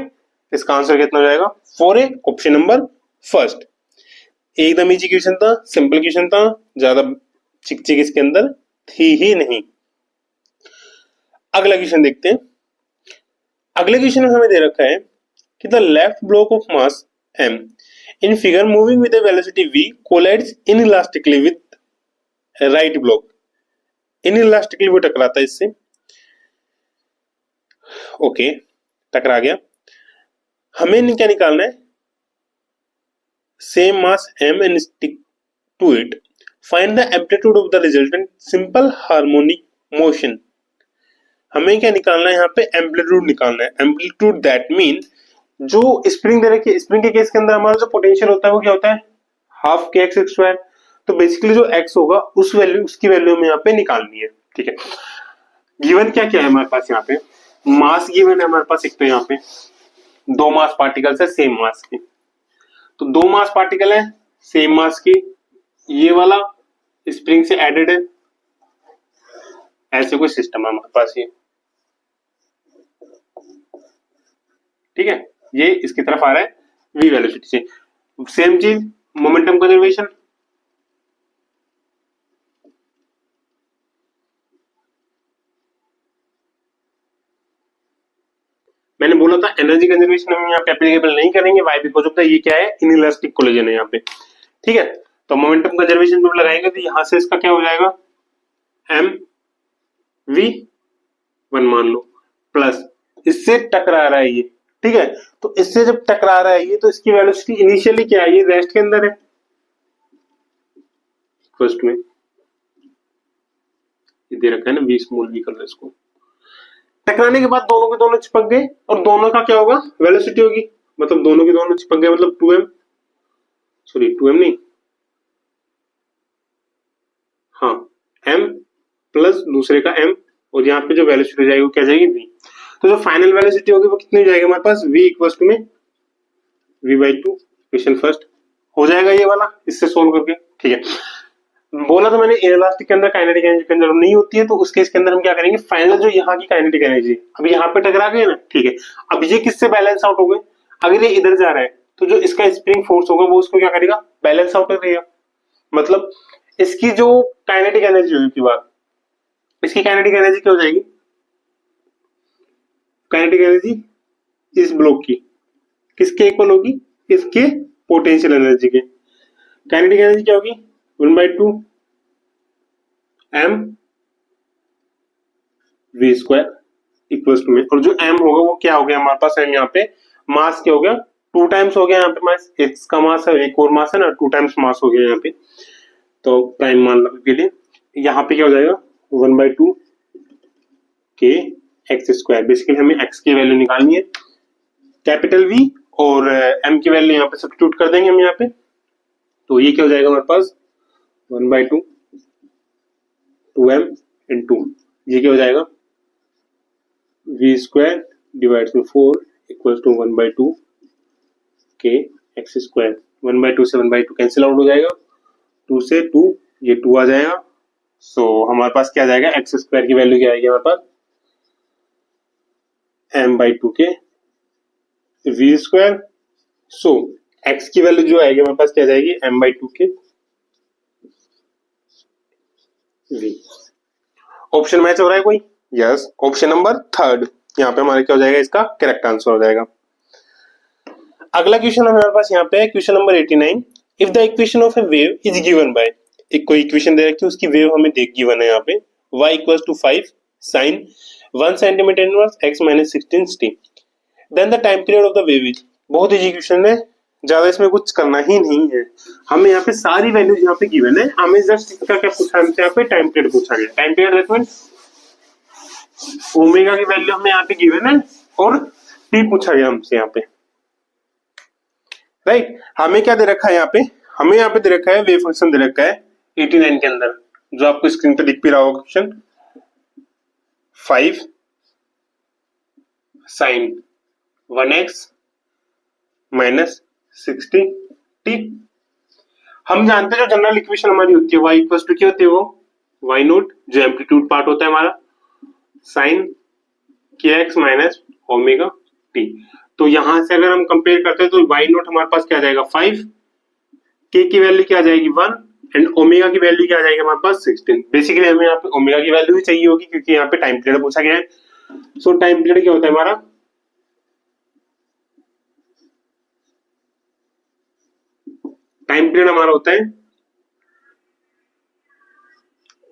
इसका आंसर कितना हो जाएगा 4a, ऑप्शन नंबर फर्स्ट। एकदम इजी क्वेश्चन था, सिंपल क्वेश्चन था, ज्यादा चिक चिक इसके अंदर थी ही नहीं। अगला क्वेश्चन देखते हैं। अगले क्वेश्चन में हमें दे रखा है कि the left block of mass m in figure moving with a velocity v collides inelastically with right block, inelastically वो टकराता है इससे, ओके टकरा गया, हमें क्या निकालना है same mass m and stick to it, find the amplitude of the resultant simple harmonic motion। हमें क्या निकालना है यहाँ पे एम्पलीट्यूड निकालना है, एम्पलीट्यूड दैट मीन जो स्प्रिंग दे रखी है, स्प्रिंग के केस के अंदर हमारा जो पोटेंशियल होता है वो क्या होता है हाफ के एक्स स्क्वायर, तो बेसिकली जो एक्स होगा उस वैल्यू उसकी वैल्यू में यहाँ पे निकालनी है, ठीक है। गिवन क्या क्या है हमारे पास यहाँ पे, मास गिवन है हमारे पास, एक तो यहाँ पे दो मास पार्टिकल्स है सेम मास के, तो दो मास पार्टिकल है सेम मास की, ये वाला स्प्रिंग से एडेड है, ऐसे कोई सिस्टम है हमारे पास ये, ठीक है, ये इसकी तरफ आ रहा है v वेलोसिटी से। सेम चीज मोमेंटम कंजर्वेशन, मैंने बोला था एनर्जी कंजर्वेशन हम यहाँ पे एप्लीकेबल नहीं करेंगे, वाई बिकॉज ऑफ द ये क्या है इनइलास्टिक कोलिजन है यहाँ पे, ठीक है। तो मोमेंटम कंजर्वेशन पे लगाएंगे तो यहाँ से इसका क्या हो जाएगा एम वी वन मान लो प्लस इससे टकरा रहा है ये, ठीक है, तो इससे जब टकरा रहा है ये तो इसकी वेलोसिटी इनिशियली क्या है, ये रेस्ट के अंदर है, फर्स्ट में ये दे रखा है ना वी स्मॉल वी कर लो इसको, टकराने के बाद दोनों के दोनों चिपक गए और दोनों का क्या होगा वेलोसिटी होगी, मतलब दोनों के दोनों चिपक गए मतलब 2m, सॉरी 2m नहीं हाँ m प्लस दूसरे का m, और यहाँ पे जो वेलोसिटी हो जाएगी वो क्या जाएगी v। तो जो फाइनल वेलोसिटी होगी वो कितनी हो जाएगी हमारे पास, v इक्वल्स टू में v/2। क्वेश्चन फर्स्ट हो जाएगा ये वाला इससे सोल्व करके। ठीक है, बोला तो मैंने इलास्टिक के अंदर काइनेटिक एनर्जी के अंदर नहीं होती है, तो उस केस के अंदर हम क्या करेंगे, फाइनल जो यहाँ की काइनेटिक एनर्जी अब यहाँ पे टकरा गए ना, ठीक है, अब ये किससे बैलेंस आउट हो गए, अगर ये इधर जा रहा है तो जो इसका स्प्रिंग फोर्स होगा वो उसको क्या करेगा, बैलेंस आउट करेगा। मतलब इसकी जो काइनेटिक एनर्जी होगी की बात, इसकी काइनेटिक एनर्जी क्या हो जाएगी, काइनेटिक एनर्जी इस ब्लॉक की किसके इक्वल होगी, इसके पोटेंशियल एनर्जी के। काइनेटिक एनर्जी क्या होगी, 1/2 m v square equals to में, और जो m होगा वो क्या हो गया हमारे पास, m यहाँ पे मास क्या हो गया, 2 टाइम्स हो गया यहाँ पे मास, x का मास है, एक और मास है ना, 2 टाइम्स मास हो गया यहाँ पे, तो प्राइम मान लो के लिए यहाँ पे क्या हो जाएगा 1/2 के एक्स स्क्वायर। बेसिकली हमें x की वैल्यू निकालनी है, कैपिटल V और m की वैल्यू यहाँ पे सब्स्टिट्यूट कर देंगे हम यहाँ पे, तो ये क्या हो जाएगा हमारे पास 1/2 2m इंटू ये क्या हो जाएगा v स्क्वायर डिवाइड में 4 इक्वल टू 1/2 के एक्स स्क्वायर। 1/2 से 1/2 कैंसिल आउट हो जाएगा, 2 से 2 ये 2 आ जाएगा, सो हमारे पास क्या आ जाएगा, एक्स स्क्वायर की वैल्यू क्या आएगी हमारे पास m/2 के v स्क्वायर। सो x की वैल्यू जो आएगी हमारे पास क्या जाएगी, m/2 के v। ऑप्शन मैच हो रहा है कोई, यस, ऑप्शन नंबर थर्ड यहाँ पे हमारे क्या हो जाएगा, इसका करेक्ट आंसर हो जाएगा। अगला क्वेश्चन हमारे पास यहाँ पे है question number 89। If the equation of A wave is given by, एक कोई इक्वेशन दे रखी है उसकी वेव हमें देख गिवन है यहाँ पे, y इक्वल्स to 5 sin 1 centimeter inverse x minus 16 t, then the time period of the wave is. बहुत इजी क्वेश्चन है, ज्यादा इसमें कुछ करना ही नहीं है, हमें यहाँ पे सारी वैल्यूज यहाँ पे गिवन है, हमें जस्ट इसका क्या पूछा है, हमसे यहाँ पे टाइम पीरियड पूछा गया। टाइम पीरियड रेफरेंस ओमेगा की वैल्यू हमें यहाँ पे गिवन है और टी पूछा गया हमसे यहाँ पे, राइट। हमें क्या दे रखा है यहाँ पे, हमें यहाँ पे दे रखा है वेव फंक्शन दे रखा है 89 के अंदर, जो आपको स्क्रीन पे दिख भी रहा होगा question, 5 sin 1x minus 60 t। हम जानते हैं जो जनरल इक्वेशन हमारी होती है y इक्वल्स टू क्या होती है, वो y नोट जो एम्पलीट्यूड पार्ट होता है हमारा sin kx minus omega t। तो यहां से अगर हम कंपेयर करते हैं तो y नोट हमारे पास क्या आ जाएगा 5, k की वैल्यू क्या आ जाएगी 1 एंड ओमेगा की वैल्यू क्या आ जाएगी हमारे पास 16। बेसिकली हमें यहाँ पे ओमेगा की वैल्यू भी चाहिए होगी क्योंकि यहाँ पे टाइम पीरियड पूछा गया है। सो टाइम पीरियड क्या होता है हमारा, टाइम पीरियड हमारा होता है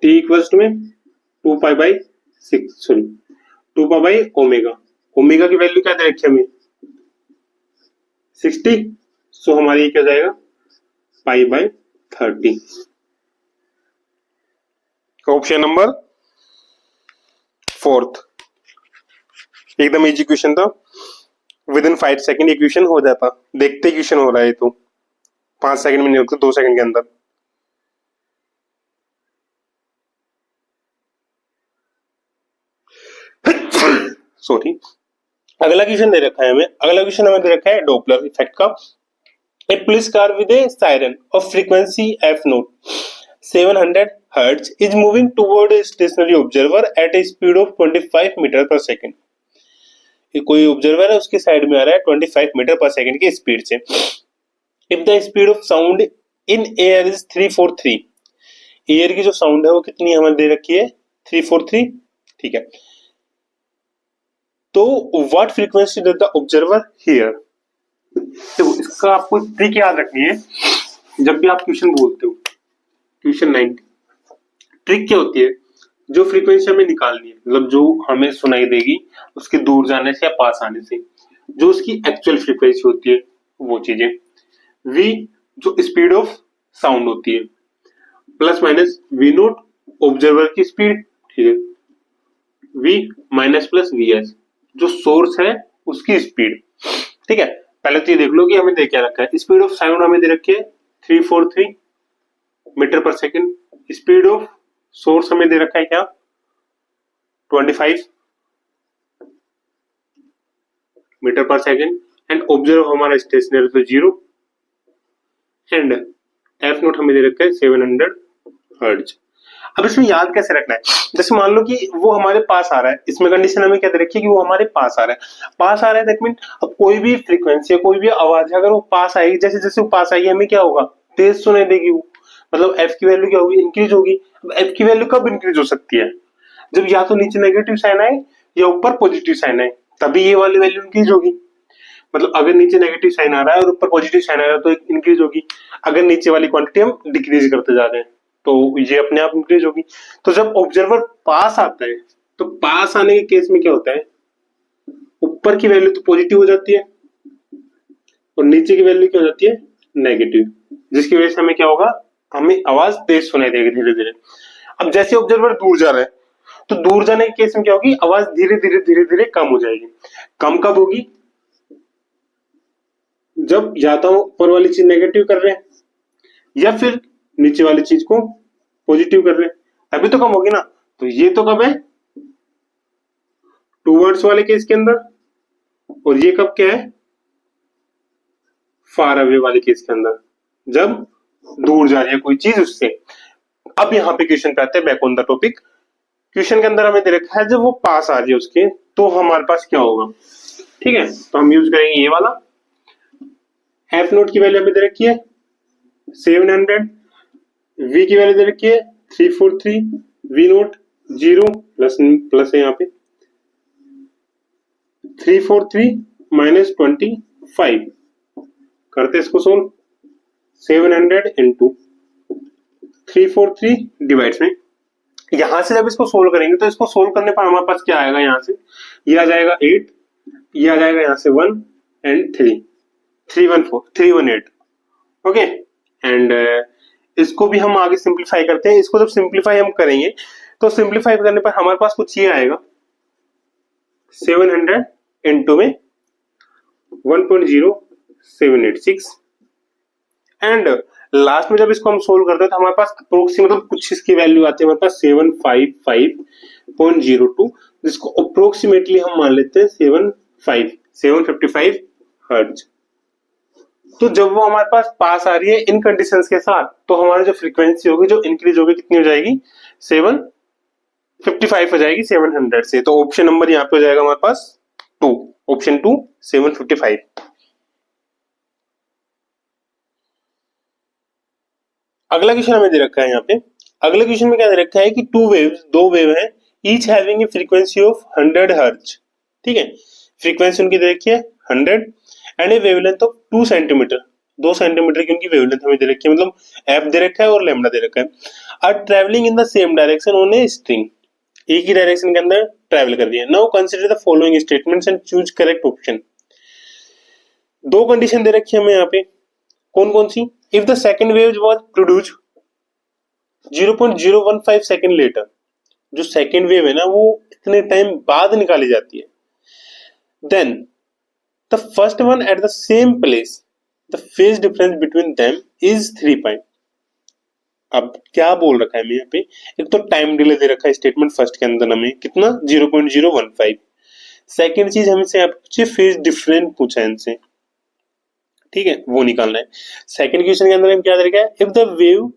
t इक्वल्स टू में 2 pi by 6 sorry 2 pi by omega. Omega की वैल्यू क्या दे रखी है हमें 60, सो हमारी क्या जाएगा pi by 30। Option number fourth एकदम इजी क्वेश्चन था, विद इन 5 सेकंड ये क्वेश्चन हो जाता, देखते क्वेश्चन हो रहा है तो 5 सेकंड में नहीं होता, 2 सेकंड के अंदर। सॉरी, अगला क्वेश्चन दे रखा है हमें, अगला क्वेश्चन हमें दे रखा है डॉपलर इफेक्ट का। A police car with a siren of frequency f naught 700 hertz is moving toward a stationary observer at a speed of 25 metre per second. कोई ऑब्जर्वर है उसके साइड में आ रहा है 25 मीटर पर सेकंड की speed से। If the speed of sound in air is 343, air की जो साउंड है वो कितनी हमें दे रखी है 343, ठीक है। तो what frequency does the observer here. देखो इसका आपको ट्रिक याद रखनी है, जब भी आप क्वेश्चन बोलते हो क्वेश्चन 90, ट्रिक क्या होती है, जो फ्रीक्वेंसी हमें निकालनी है, मतलब जो हमें सुनाई देगी उसके दूर जाने से या पास आने से, जो उसकी एक्चुअल फ्रीक्वेंसी होती है वो चीजें। v जो स्पीड ऑफ साउंड होती है, plus minus v note observer की स्पीड, ठीक है, v माइनस प्लस vs जो सोर्स है उसकी स्पीड, ठीक है। पहले तो ये देख लो कि हमें दे क्या रखा है, स्पीड ऑफ साउंड हमें दे रखी है 343 metre per second, speed of source हमें दे रखा है क्या 25 metre per second and observe हमारा स्टेशनरी तो 0 एंड एफ नोट हमें दे रखा है 700 हर्ट्ज। अब इसमें याद कैसे रखना है, जैसे मान लो कि वो हमारे पास आ रहा है, इसमें कंडीशन हमें क्या दे रखी है कि वो हमारे पास आ रहा है, पास आ रहा है दैट मीन अब कोई भी फ्रीक्वेंसी कोई भी आवाज है अगर वो पास आएगी, जैसे जैसे वो पास आएगी हमें क्या होगा तेज सुनाई देगी, वो मतलब एफ की वैल्यू क्या होगी इंक्रीज होगी। अब एफ की वैल्यू कब इंक्रीज हो सकती है, जब या तो नीचे नेगेटिव साइन आए या ऊपर पॉजिटिव साइन आए, तभी ये वाली वैल्यू इंक्रीज होगी। मतलब अगर नीचे नेगेटिव साइन आ रहा है और ऊपर पॉजिटिव साइन आ रहा है तो इंक्रीज होगी, अगर नीचे वाली क्वांटिटी हम डिक्रीज करते जा रहे हैं तो ये अपने आप इंक्रीज होगी। तो जब ऑब्जर्वर पास आता है तो पास आने के केस में क्या होता है, ऊपर की वैल्यू तो पॉजिटिव हो जाती है और नीचे की वैल्यू क्या हो जाती है नेगेटिव, जिसकी वजह से हमें क्या होगा, हमें आवाज तेज सुनाई देगी धीरे धीरे। अब जैसे ऑब्जर्वर दूर जा रहा है तो दूर जाने के केस में क्या होगी, आवाज धीरे धीरे धीरे धीरे कम हो जाएगी। कम कब होगी, जब या तो ऊपर वाली चीज नेगेटिव कर रहे हैं या फिर नीचे वाली चीज को पॉजिटिव कर रहे हैं, अभी तो कम होगी ना। तो ये तो कब है टूवर्ड्स वाले केस के अंदर, और ये कब क्या है फार अवे वाले केस के अंदर, जब दूर जा रही है कोई चीज उससे। अब यहाँ पे क्वेश्चन पे आते हैं back on the topic. Question के अंदर हमें दे रखा है जब वो पास आ रही है उसके तो हमारे पास क्या होगा, ठीक है। तो हम यूज करेंगे ये वाला, एफ नोट की वैल्यू हमें दे रखी है 700, वी की वैल्यू दे रखी है 343, वी नोट 0 प्लस प्लस है यहाँ पे 343 माइनस 25, करते इसको सोल्व 700 इंटू 343 डिवाइड्स में, यहां से जब इसको सोल्व करेंगे तो इसको सोल्व करने पर हमारे पास क्या आएगा, यहां से ये आ जाएगा 8, ये आ जाएगा यहां से 1 एंड 3 314 318, ओके। एंड इसको भी हम आगे सिंप्लीफाई करते हैं, इसको जब सिंप्लीफाई हम करेंगे तो सिंप्लीफाई करने पर हमारे पास कुछ ये आएगा 700 इंटू में 1.0786 एंड लास्ट में जब इसको हम सोल्व करते हैं तो हमारे पास अप्रोक्सीमेट मतलब कुछ इसकी वैल्यू आती है हमारे पास 755.02, जिसको अप्रोक्सीमेटली हम मान लेते हैं 755 हर्ट्ज। तो जब वो हमारे पास आ रही है इन कंडीशंस के साथ तो हमारी जो फ्रीक्वेंसी होगी जो इंक्रीज होगी कितनी हो जाएगी 755 हो जाएगी 700 से। तो ऑप्शन नंबर यहाँ पे हो जाएगा हमारे पास 2, ऑप्शन 2 755। अगला क्वेश्चन हमें दे रखा है यहाँ पे, अगले क्वेश्चन में क्या दे रखा है कि दो वेव है each having a frequency of 100 hertz, ठीक है। फ्रीक्वेंसी उनकी दे रखी है 100 and A wavelength of 2 centimetre, 2 centimetre की उनकी वेवलेंथ हमें दे रखी है, मतलब एफ दे रखा है और लैम्डा दे रखा है। Are travelling in the same direction on a string, एक ही डायरेक्शन के अंदर ट्रैवल कर रही है। Now consider the following statements and choose correct option. दो कंडीशन दे रखी है हमें यहाँ पे, कौन कौन सी, if the second wave was produced 0.015 second later, जो सेकंड वेव है ना वो इतने टाइम बाद निकाली जाती है, then the first one at the same place the phase difference between them is 3 पाई। अब क्या बोल रखा है हमें यहाँ पे, एक तो टाइम डिले दे रखा है स्टेटमेंट फर्स्ट के अंदर हमें कितना 0.015, सेकंड चीज हमसे यहाँ पे फेज डिफरेंस पूछा है इनसे, ठीक है, वो निकालना है। सेकंड क्वेश्चन के अंदर हम क्या दे रखा है, if the wave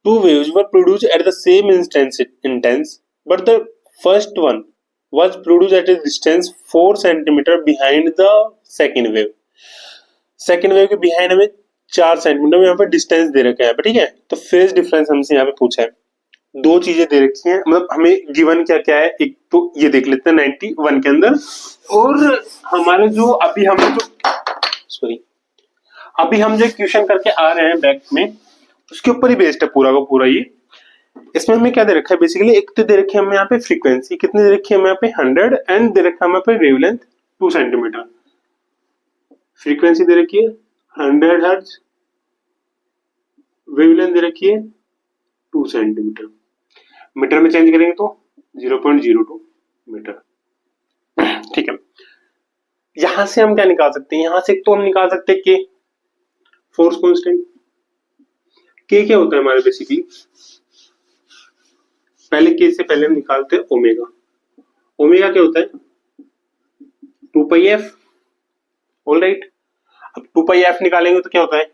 two waves were produced at the same intense, but the first one was produced at a distance 4 centimeter behind the second wave. Second wave के बिहाइंड हमें 4 सेंटीमीटर यहाँ पे डिस्टेंस दे रखा है, ठीक है। तो फेज डिफरेंस हमसे यहाँ पे पूछा है, दो चीजें दे रखी हैं, मतलब हमें गिवन क्या क्या है, एक तो ये देख लेते हैं 91 के अंदर, और हमारे जो अभी हम जो क्वेश्चन करके आ रहे हैं बैक में उसके ऊपर ही बेस्ड है पूरा का पूरा। ये इसमें हमें क्या दे रखा है बेसिकली, एक तो दे रखी है हमें यहाँ पे फ्रीक्वेंसी कितनी दे रखी है हमें यहाँ पे 100 एंड दे रखा है हमें पे वेवलेंथ 2 सेंटीमीटर। फ्रीक्वेंसी दे रखी है 100 हर्ट्ज, वेवलेंथ दे रखी है 2 सेंटीमीटर, मीटर में चेंज करेंगे तो 0.02 मीटर, ठीक है। यहां से हम क्या निकाल सकते हैं, यहां से तो हम निकाल सकते हैं के फोर्स कांस्टेंट, के क्या होता है हमारे बेसिकली, पहले के से पहले हम निकालते हैं ओमेगा। ओमेगा क्या होता है 2πf। ऑल राइट, अब 2πf निकालेंगे तो क्या होता है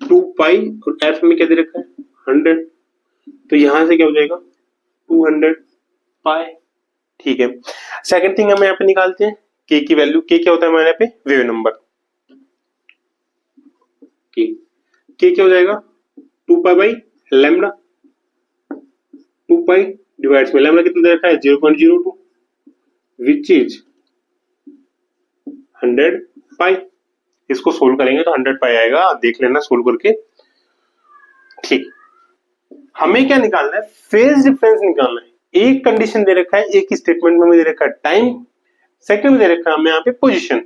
2 पाई और f में क्या दे रखा है 100, तो यहां से क्या हो जाएगा 200 पाई। ठीक है, सेकंड थिंग हम यहाँ पे निकालते हैं के की वैल्यू। के क्या होता है हमारे यहाँ पे वेव नंबर। के क्या हो जाएगा 2 pi by lambda. 2 pi divides में लैम्डा कितना दे रखा है 0.02 विच इज 100 पाई। इसको सोल्व करेंगे तो 100 पाई आएगा, देख लेना सोल्व करके। ठीक, हमें क्या निकालना है फेज डिफरेंस निकालना है। एक कंडीशन दे रखा है, एक स्टेटमेंट में दे रखा है टाइम, सेकंड में दे रखा है हमें यहाँ पे position.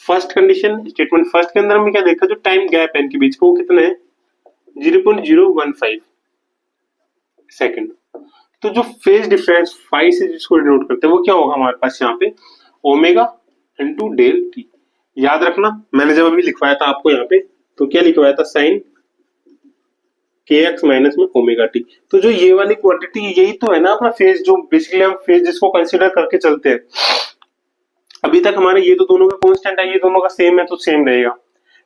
First condition statement first के अंदर हमें क्या देखा, जो टाइम गैप है इनके बीच का वो कितना है 0.015 सेकंड। तो जो फेज डिफरेंस फाई से जिसको डिनोट करते हैं वो क्या होगा हमारे पास यहाँ पे ओमेगा इनटू डेल टी। याद रखना मैंने जब अभी लिखवाया था आपको यहाँ पे तो क्या लिखवाया था साइन के एक्स माइनस में ओमेगा टी। तो जो ये वाली क्वांटिटी यही तो है ना अपना फेज, जो बेसिकली हम फेज जिसको कंसीडर करके चलते हैं। अभी तक हमारे ये तो दोनों का कांस्टेंट है, ये दोनों का सेम है तो सेम रहेगा।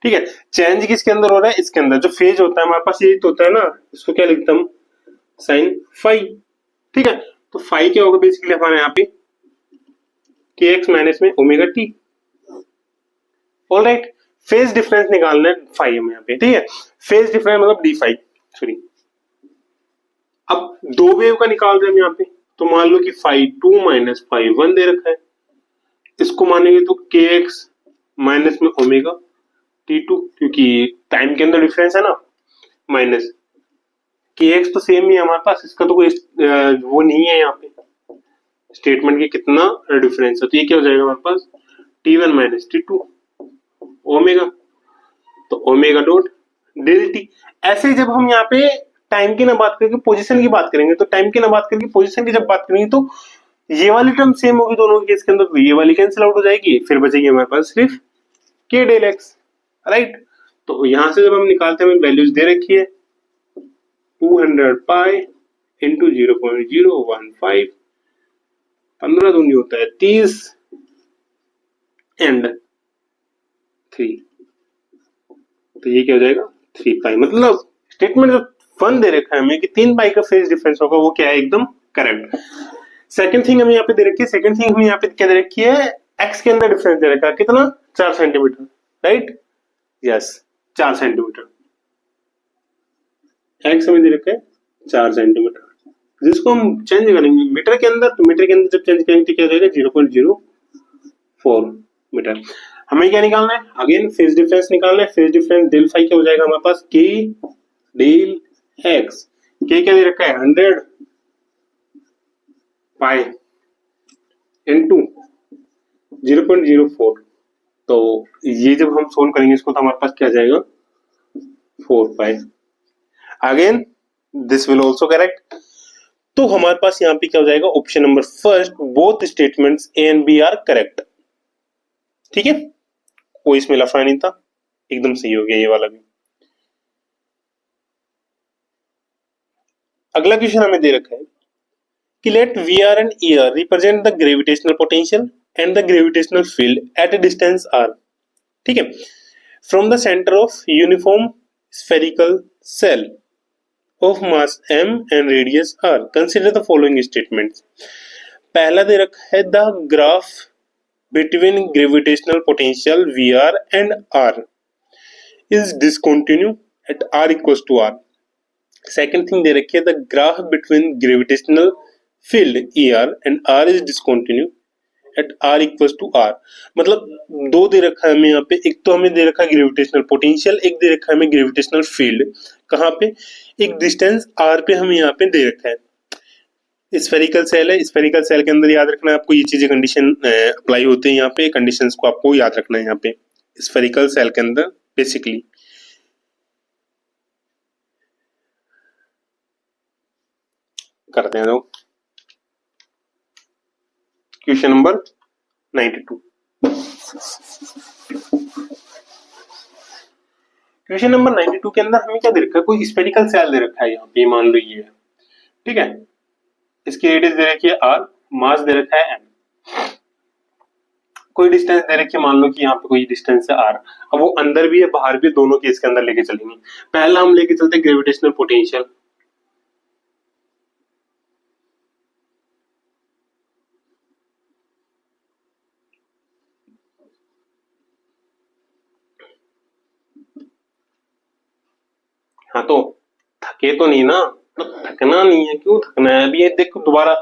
ठीक है, चेंज किसके अंदर हो रहा है इसके अंदर। जो फेज होता है हमारे पास यही तो होता है ना, इसको क्या लिखता हूं साइन फाई। ठीक है, तो फाई क्या होगा बेसिकली हमारे यहाँ पे के एक्स माइनस में omega T. All right, phase difference निकालना है फाई में यहाँ पे। ठीक है, फेज डिफरेंस मतलब डी फाई, सॉरी। अब दो वेव का निकाल रहे हैं हम यहाँ पे, तो मान लो कि फाई 2 माइनस फाई 1 दे रखा है। इसको मानेंगे तो के एक्स माइनस में ओमेगा टी टू, क्योंकि टाइम के अंदर डिफरेंस है ना माइनस। के एक्स तो सेम ही है हमारे पास, इसका तो कोई वो नहीं है यहाँ पे स्टेटमेंट के कितना डिफरेंस है। तो ये क्या हो जाएगा हमारे पास T1 माइनस T2 ओमेगा, तो ओमेगा डॉट डेल टी। ऐसे जब हम यहाँ पे टाइम की ना बात करेंगे पोजीशन की बात करेंगे, तो टाइम की ना बात करेंगे पोजीशन की जब बात करेंगे तो ये वाली टर्म सेम होगी दोनों के केस के अंदर, तो ये वाली कैंसिल आउट हो जाएगी, फिर बचेगी हमारे पास सिर्फ के डेल एक्स। राइट, तो यहां से जब हम निकालते हैं वैल्यूज दे रखी है 200 पाई इंटू 0.015, 15 दूनी होता है 30 एंड 3, तो ये क्या हो जाएगा 3 पाई। मतलब स्टेटमेंट जो फन दे रखा है हमें कि 3 पाई का फेज डिफरेंस होगा वो क्या है एकदम करेक्ट। सेकंड थिंग हमें यहाँ पे दे रखी है, सेकंड थिंग हमें यहाँ पे क्या दे रखी है एक्स के अंदर डिफरेंस दे रखा है कितना 4 centimetre. Right, yes 4 centimetre x हमें दे रखा है 4 सेंटीमीटर, जिसको हम चेंज करेंगे मीटर के अंदर, तो मीटर के अंदर जब चेंज करेंगे तो क्या हो जाएगा 0.04 मीटर। हमें क्या निकालना है अगेन फेज डिफरेंस निकालना है। फेज डिफरेंस डेल फाई क्या हो जाएगा हमारे पास के डेल एक्स। के क्या दे रखा है 100 पाई इनटू 0.04, तो ये जब हम सोल्व करेंगे इसको तो हमारे पास क्या जाएगा 4 पाई। Again this will also correct, तो हमारे पास यहाँ पे क्या हो जाएगा option number first, both statements A and B are correct. ठीक है, कोई इसमें लफड़ा नहीं था, एकदम सही हो गया ये वाला भी। अगला क्वेश्चन हमें दे रखा है कि let V r and E r represent the gravitational potential and the gravitational field at a distance r. ठीक है, from the centre of uniform spherical shell of mass m and radius r. Consider the following statements. पहला दे रखा है the graph between gravitational potential Vr and r is discontinuous at r equals to r. Second thing दे रखी है the graph between gravitational field Er and r is discontinuous at r equals to r. मतलब दो दे रखा है हमें यहाँ पे, एक तो हमें दे रखा है ग्रेविटेशनल पोटेंशियल, एक दे रखा है हमें ग्रेविटेशनल फील्ड। कहाँ पे एक डिस्टेंस r पे हमें यहाँ पे दे रखा है। स्फेरिकल सेल है, स्फेरिकल सेल के अंदर याद रखना है आपको ये चीजें कंडीशन अप्लाई होते हैं यहाँ पे, कंडीशंस को आपको याद रखना है यहाँ पे स्फेरिकल सेल के अंदर बेसिकली। करते हैं लोग क्वेश्चन नंबर 92। क्वेश्चन नंबर 92 के अंदर हमें क्या दे रखा है, कोई स्फेरिकल सेल दे रखा है यहाँ पे, मान लो ये है, ठीक है, इसकी रेडियस दे रखी है r, मास दे रखा है m, कोई डिस्टेंस दे रखी है, मान लो कि यहाँ पे कोई डिस्टेंस है r, अब वो अंदर भी है बाहर भी, दोनों केस के अंदर लेके चलेंगे। पहला हम लेके चलते हैं ग्रेविटेशनल पोटेंशियल। हाँ तो थके तो नहीं ना, तो थकना नहीं है, क्यों थकना है, अभी ये देखो दोबारा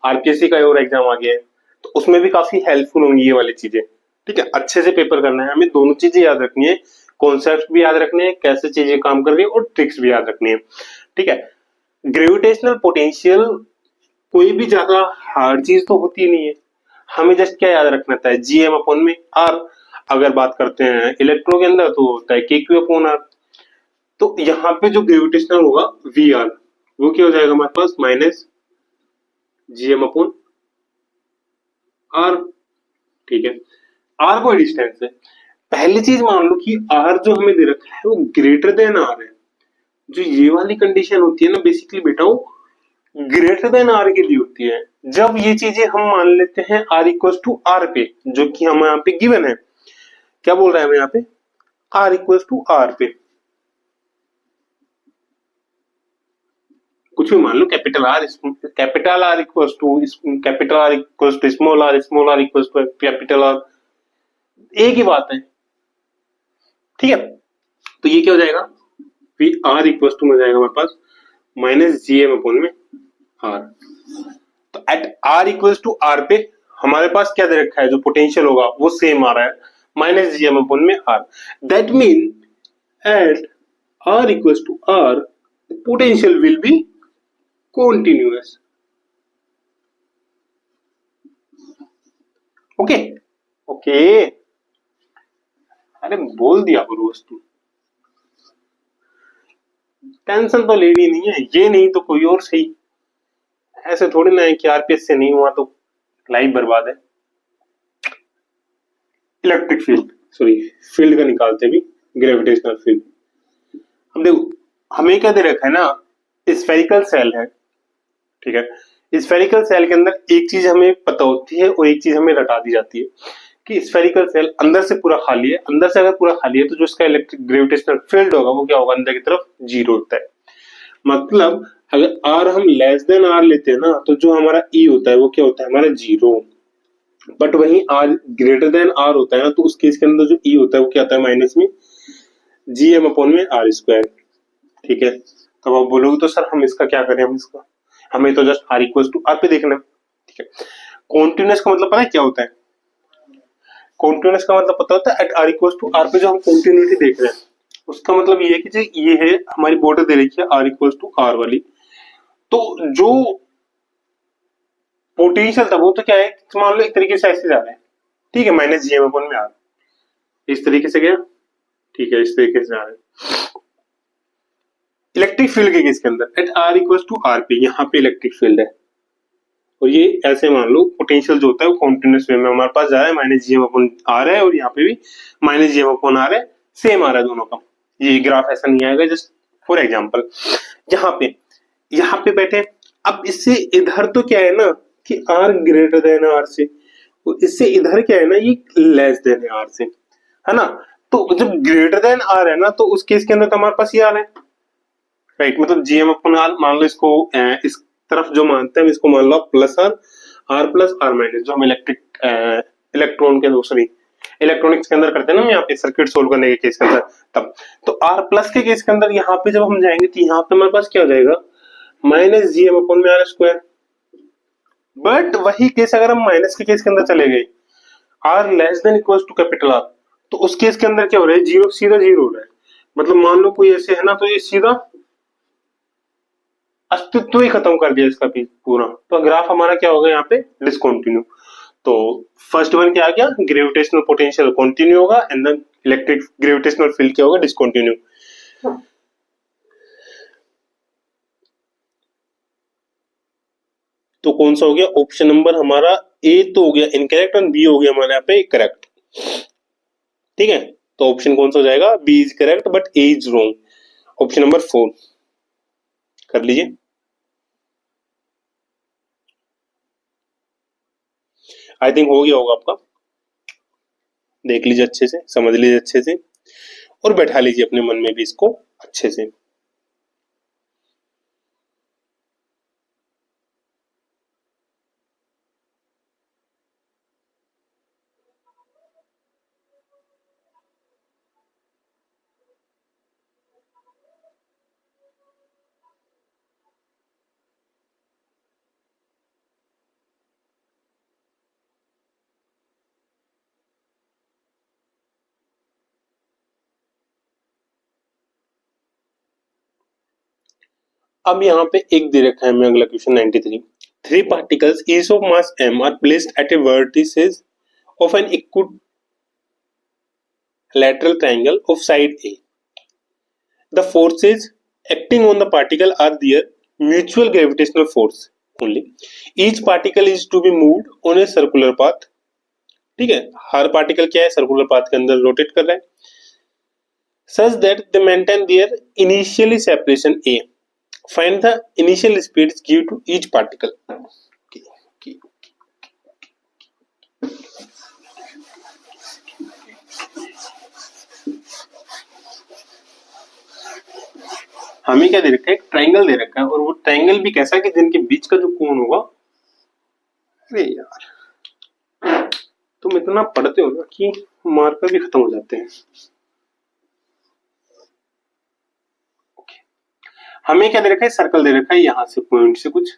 आरपीएससी का और एग्जाम आ गया है, तो उसमें भी काफी हेल्पफुल होंगी ये वाली चीजें, ठीक है। अच्छे से पेपर करना है, हमें दोनों चीजें याद रखनी है, कॉन्सेप्ट भी याद रखने हैं, कैसे चीजें काम कर रही है, और ट्रिक्स भी याद रखनी है, ठीक है। ग्रेविटेशनल पोटेंशियल कोई भी ज्यादा हार्ड चीज तो होती नहीं है, हमें जस्ट क्या याद रखना था, जीएम अपॉन में आर। अगर बात करते हैं इलेक्ट्रो के अंदर तो होता है के क्यू अपॉन आर। तो यहाँ पे जो ग्रेविटेशनल होगा वी आर, वो क्या हो जाएगा हमारे पास, माइनस जीएम अपॉन आर, ठीक है। आर कोई डिस्टेंस है, पहली चीज मान लो कि आर जो हमें दे रखा है वो ग्रेटर देन आर है। जो ये वाली कंडीशन होती है ना बेसिकली बेटा, वो ग्रेटर देन आर के लिए होती है, जब ये चीजें हम मान लेते हैं आर इक्वल टू आर पे, जो कि हम यहाँ पे गिवन है, क्या बोल रहा है हमें यहाँ पे, आर इक्वल टू आर पे, कुछ भी मान लो, capital R equal to capital R equal to small R equal to capital R, एक ही बात है, ठीक है। तो ये क्या हो जाएगा, वी आर इक्वल टू में जाएगा हमारे पास माइनस जी एम अपॉन में आर। तो at r equal to r पे हमारे पास क्या दे रखा है, जो पोटेंशियल होगा वो सेम आ रहा है, माइनस जी एम अपॉन में r. That mean at r equal to r potential will be continuous, okay okay, अरे बोल दिया करो वस्तु, टेंशन तो लेनी नहीं है, ये नहीं तो कोई और सही, ऐसे थोड़ी ना है कि आरपीएस से नहीं हुआ तो लाइफ बर्बाद है। इलेक्ट्रिक फील्ड, सॉरी फील्ड का निकालते भी, ग्रेविटेशनल फील्ड। हम देखो हमें क्या दे रखा है ना, स्फेरिकल सेल है, ठीक है। स्फेरिकल सेल के अंदर एक चीज हमें पता होती है और एक चीज हमें रटा दी जाती है कि स्फेरिकल सेल अंदर से पूरा खाली है, अंदर से अगर पूरा खाली है तो जो इसका इलेक्ट्रिक ग्रेविटेशनल फील्ड होगा वो क्या होगा, अंदर की तरफ जीरो होता है। मतलब अगर आर हम लेस देन आर लेते हैं ना, तो जो हमारा ई होता है वो क्या होता है, हमारा जीरो। बट वही आर ग्रेटर देन आर होता है ना, तो उस केस के अंदर जो ई होता है वो क्या आता है, माइनस में जी एम अपॉन में आर स्क्वायर, ठीक है। तो आप बोलोगे तो सर हम इसका क्या करें, हम इसका, हमें तो just r equal to r पे देखना है, ठीक है। कॉन्टिन्यूस का मतलब पता है क्या होता है, कॉन्टिन्यूस का मतलब पता होता है at r equal to r पे जो हम कॉन्टिन्यूटी देख रहे हैं, उसका मतलब ये है कि जो ये है हमारी बॉर्डर दे रखी है आर इक्वल टू आर वाली, तो जो पोटेंशियल था वो तो क्या है, मान लो एक तरीके से ऐसे जा रहा है, ठीक है, माइनस जी एम अपॉन में आर, इस तरीके से गया, ठीक है, इस तरीके से जा रहा है। इलेक्ट्रिक फील्ड के केस के अंदर at r equal to r पे, यहाँ पे इलेक्ट्रिक फील्ड है, और ये ऐसे मान लो पोटेंशियल जो होता है वो कॉन्टिन्यूस वे में हमारे पास जा रहा है, minus g m upon r है, और यहाँ पे भी minus g m upon r है, सेम आ रहा है दोनों का। ये ग्राफ ऐसा नहीं आएगा, जस्ट फॉर एग्जाम्पल। यहाँ पे बैठे, अब इससे इधर तो क्या है ना कि आर ग्रेटर देन आर से, तो इससे इधर क्या है ना, ये लेस देन आर से, है ना। तो जब ग्रेटर देन आर है ना, तो उस केस के अंदर तो हमारे पास ये आर है, राइट। मतलब जीएम अपन आर मान लो, इसको इस तरफ जो मानते हैं इसको मान लो plus R plus R minus, जो हम इलेक्ट्रॉन के दूसरी इलेक्ट्रॉनिक्स के अंदर करते हैं ना, यहाँ पे सर्किट सोल्व करने के केस के अंदर तब, तो आर प्लस के केस के अंदर यहाँ पे जब हम जाएंगे तो यहाँ पे हमारे पास क्या हो जाएगा, माइनस जीएम अपॉन में आर स्क्वायर। बट वही केस अगर हम माइनस के केस के अंदर चले गए, r less than equal to capital r, तो उस केस के अंदर क्या हो रहा है, जीरो सीधा जीरो हो रहा है। मतलब मान लो कोई ऐसे है ना, तो ये सीधा अस्तित्व ही खत्म कर दिया इसका पूरा, तो ग्राफ हमारा क्या होगा यहाँ पे, डिसकंटिन्यू। तो फर्स्ट वन क्या आ गया, ग्रेविटेशनल पोटेंशियल कंटिन्यू होगा, and then electric gravitational field क्या होगा, डिसकंटिन्यू। तो कौन सा हो गया, ऑप्शन नंबर हमारा ए तो हो गया इनकरेक्ट, और बी हो गया हमारे यहाँ पे करेक्ट, ठीक है। तो ऑप्शन कौन सा हो जाएगा? B is correct but A is wrong. Option number 4 कर लीजिए। आई थिंक हो गया होगा आपका। देख लीजिए अच्छे से, समझ लीजिए अच्छे से और बैठा लीजिए अपने मन में भी इसको अच्छे से। अब यहाँ पे एक दे रखा है हमें अगला question 93। Three particles each of mass m are placed at a vertices of an equilateral triangle of side A. The forces acting on the particle are their mutual gravitational force only. Each particle is to be moved on a circular path. ठीक है, हर particle क्या है? Circular path के अंदर rotate कर रहा है। Such that they maintain their initially separation A. Find the initial speeds given to each particle. हमें क्या दे रखा है? एक ट्रायंगल दे रखा है और वो ट्रायंगल भी कैसा कि जिनके बीच का जो कोण होगा, अरे यार तुम इतना पढ़ते हो ना कि मार्कर भी खत्म हो जाते हैं। हमें क्या दे रखा है? सर्कल दे रखा है, यहां से पॉइंट से कुछ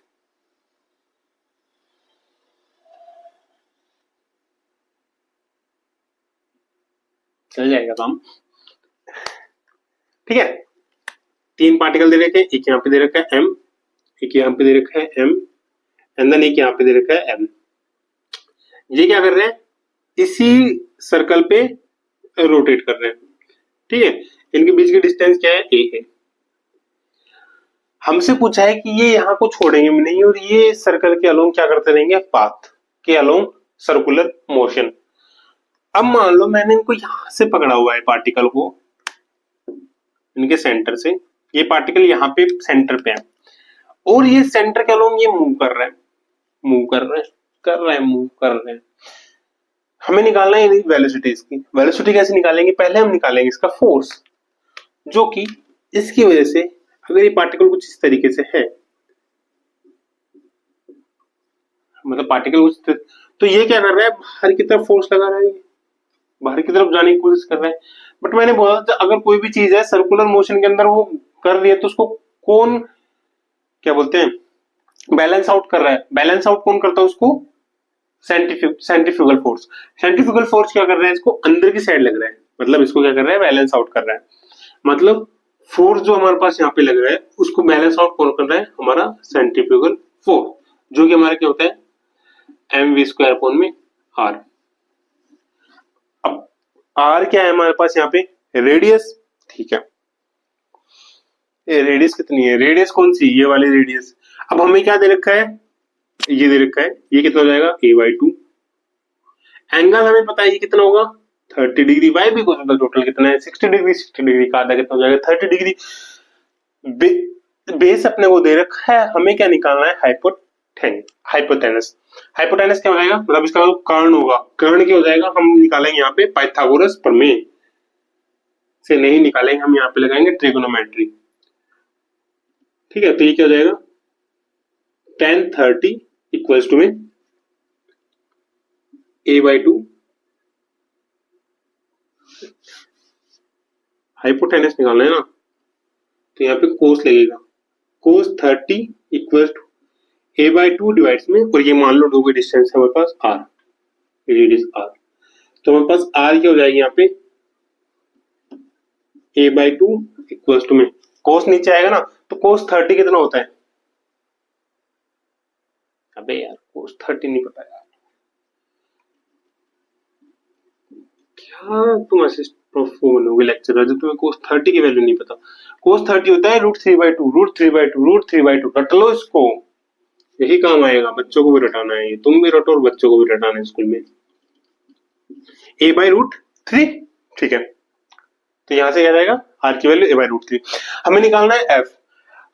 चल जाएगा काम। ठीक है, तीन पार्टिकल दे रखे हैं, एक यहाँ पे दे रखा है m, एक यहाँ पे दे रखा है m एंड देन एक यहाँ पे दे रखा है m। ये क्या कर रहे हैं? इसी सर्कल पे रोटेट कर रहे हैं। ठीक है, इनके बीच की डिस्टेंस क्या है? a है। हमसे पूछा है कि ये यहाँ को छोड़ेंगे नहीं और ये सर्कल के अलोंग क्या करते रहेंगे? पाथ के अलोंग सर्कुलर मोशन। अब मान लो मैंने इनको यहां से पकड़ा हुआ है पार्टिकल को, इनके सेंटर से, ये पार्टिकल यहाँ पे सेंटर पे है और ये सेंटर के अलोंग ये मूव कर रहा है, मूव कर रहा है, कर रहा है, मूव कर रहे हैं। हमें निकालना है वेलोसिटी इसकी। वेलोसिटी कैसे निकालेंगे? पहले हम निकालेंगे इसका फोर्स, जो कि इसकी वजह से अगर ये पार्टिकल कुछ इस तरीके से है, मतलब पार्टिकल कुछ, तो ये क्या कर रहा है? बाहर की तरफ फोर्स लगा रहा है, बाहर की तरफ जाने की कोशिश कर रहा है। बट मैंने बोला था अगर कोई भी चीज है सर्कुलर मोशन के अंदर वो कर रही है तो उसको कौन क्या बोलते हैं? बैलेंस आउट कर रहा है। बैलेंस आउट कौन करता है उसको? Centrifugal force. सेंट्रीफ्यूगल फोर्स क्या कर रहा है? इसको अंदर की साइड लग रहा है, मतलब इसको क्या कर रहा है? बैलेंस आउट कर रहा है। मतलब फोर्स जो हमारे पास यहाँ पे लग रहा है उसको बैलेंस आउट कौन कर रहा है? हमारा सेंट्रीफ्यूगल फोर्स, जो कि हमारा क्या होता है? mv² अपॉन में r। अब r क्या है हमारे पास यहाँ पे? रेडियस। ठीक है, रेडियस कितनी है? रेडियस कौन सी? ये वाली रेडियस। अब हमें क्या दे रखा है? ये दे रखा है, ये कितना हो जाएगा? a/2। एंगल हमें पता है ये कितना होगा? 30 डिग्री। y भी कुछ होता, टोटल कितना है? 60 डिग्री। 60 डिग्री का आधा कितना हो जाएगा? 30 डिग्री। बेस अपने को दे रखा है, हमें क्या निकालना है? हाइपोटेनस। हाइपोटेनस क्या हो जाएगा? मतलब इसका कर्ण होगा। कर्ण क्या हो जाएगा? हम निकालेंगे यहाँ पे पाइथागोरस प्रमेय से, नहीं निकालेंगे हम, यहाँ पे लगाएंगे ट्रिगोनोमेट्री। ठीक है, तो ये क्या हो जाएगा? tan 30 इक्वल्स टू में a/2। हाइपोटेनस निकालना है ना, तो यहाँ पे कोस लगेगा। कोस 30 इक्वल्स टू a/2 डिवाइड्स में, और ये मान लो दो की डिस्टेंस है हमारे पास r, रेडियस r। तो हमारे पास r क्या हो जाएगी यहाँ पे? a/2 इक्वल्स टू में कोस नीचे आएगा ना, तो कोस 30 कितना होता है? अबे यार कोस 30 नहीं पता यार, क्या तुम असिस्ट प्रोफो बनोगे लेक्चरर जब तुम्हें कोस 30 की वैल्यू नहीं पता। कोस 30 होता है √3/2, √3/2, √3/2। रट लो इसको, यही काम आएगा। बच्चों को भी रटाना है, तुम भी रटो और बच्चों को भी रटाना है स्कूल में। a/√3। ठीक है, तो यहाँ से क्या जाएगा, आर की वैल्यू a/√3। हमें निकालना है एफ।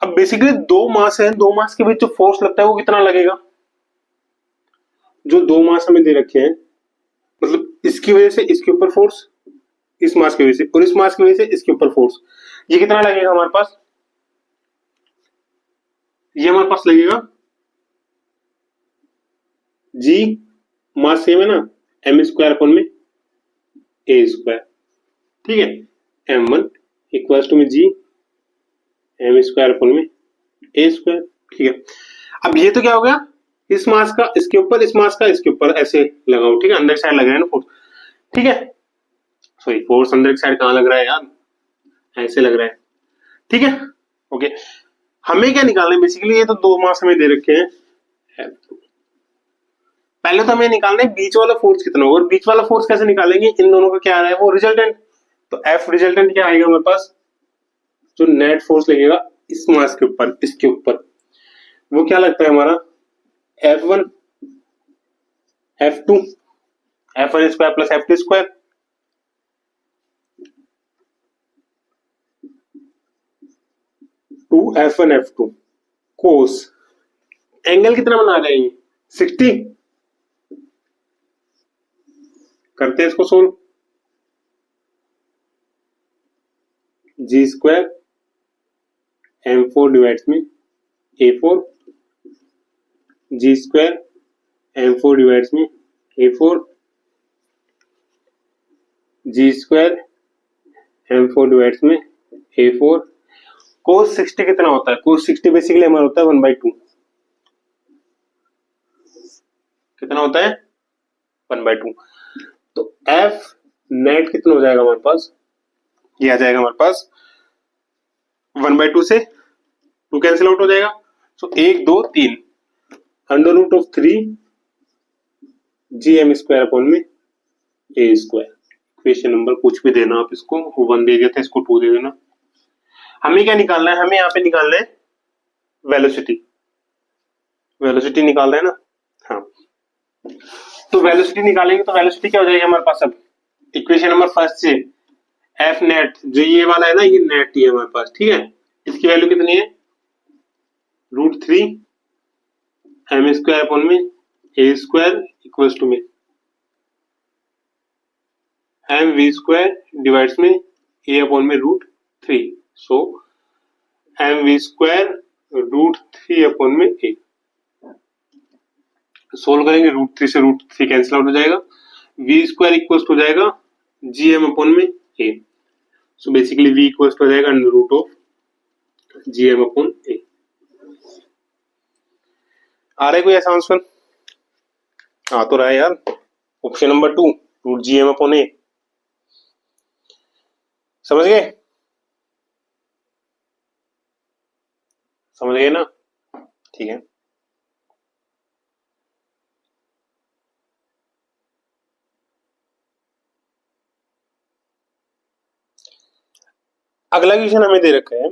अब बेसिकली दो मास है, दो मास के बीच जो फोर्स लगता है वो कितना लगेगा, जो दो मास हमें दे रखे हैं, मतलब इसकी वजह से इसके ऊपर फोर्स, इस मास की वजह से, और इस मास की वजह से इसके ऊपर फोर्स, ये कितना लगेगा हमारे पास, ये हमारे पास लगेगा जी, मास सेम है ना, m² अपन में a², ठीक है, m1 इक्वल टू में जी m² अपन में a², ठीक है। अब ये तो क्या हो गया, इस मास का इसके ऊपर, इस मास का इसके ऊपर, ऐसे लगाओ, ठीक है, अंदर की साइड लग रहा है ना फोर्स, ठीक है, सॉरी फोर्स अंदर की साइड कहां लग रहा है यार, ऐसे लग रहा है, ठीक है, ओके। हमें क्या निकालना है बेसिकली, ये तो दो मास हमें दे रखे हैं, पहले तो हमें निकालना है बीच वाला फोर्स कितना होगा, और बीच वाला फोर्स कैसे निकालेंगे, इन दोनों का क्या आ रहा है वो रिजल्टेंट, तो एफ रिजल्टेंट क्या आएगा हमारे पास, जो नेट फोर्स लगेगा इस मास के ऊपर, इसके ऊपर, वो क्या लगता है हमारा F1 F2 F1² plus F2², to F1 F2 cos, angle कितना बना रहे हैं, 60, करते हैं इसको सोल्व, g² m4 डिवाइड्स में a4, g² m4 डिवाइड्स में a4, g² m4 डिवाइड्स में a4, cos 60 कितना होता है, cos 60 बेसिकली हमारा होता है 1/2, कितना होता है 1/2, तो F नेट कितना हो जाएगा हमारे पास, ये आ जाएगा हमारे पास 1/2 से 2 कैंसिल आउट हो जाएगा, सो 1 2 3 √3 gm² अपॉन में a², इक्वेशन नंबर कुछ भी देना आप, इसको 1 दे दिया था, इसको 2 दे देना। हमें क्या निकालना है, हमें यहाँ पे निकालना है वेलोसिटी, वेलोसिटी निकाल रहे हैं ना, हाँ, तो वेलोसिटी निकालेंगे, तो वेलोसिटी क्या हो जाएगी हमारे पास, अब इक्वेशन नंबर फर्स्ट से एफ नेट, जो ये वाला है ना, ये नेट ही है हमारे पास, ठीक है, इसकी वैल्यू कितनी है √3 m² अपॉन में a² इक्वल्स टू में mv² डिवाइड्स में a अपॉन में √3, सो mv² √3 अपॉन में a, सोल्व करेंगे, √3 से √3 कैंसिल आउट हो जाएगा, v² इक्वल्स हो जाएगा gm अपॉन में a, so basically v equals हो जाएगा √of gm अपॉन a। आ रहा है कोई ऐसा आंसर, आ तो रहा है यार, option number 2 √gm upon a, समझ गए, समझ गए ना, ठीक है। अगला क्वेश्चन हमें दे रखा है,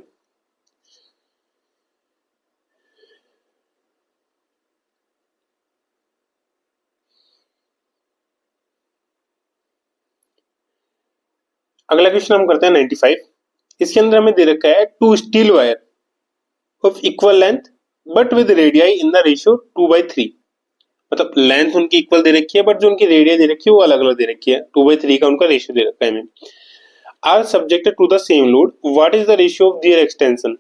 अगला क्वेश्चन हम करते हैं 95। इसके अंदर हमें दे रखा है 2 steel wire of equal length but with radii in the ratio 2/3, मतलब लेंथ उनकी इक्वल दे रखी है बट जो उनकी रेडियाई दे रखी है वो अलग अलग दे रखी है, 2/3 का उनका रेशियो दे रखा है हमें, are subjected to the same load, what is the ratio of their extension,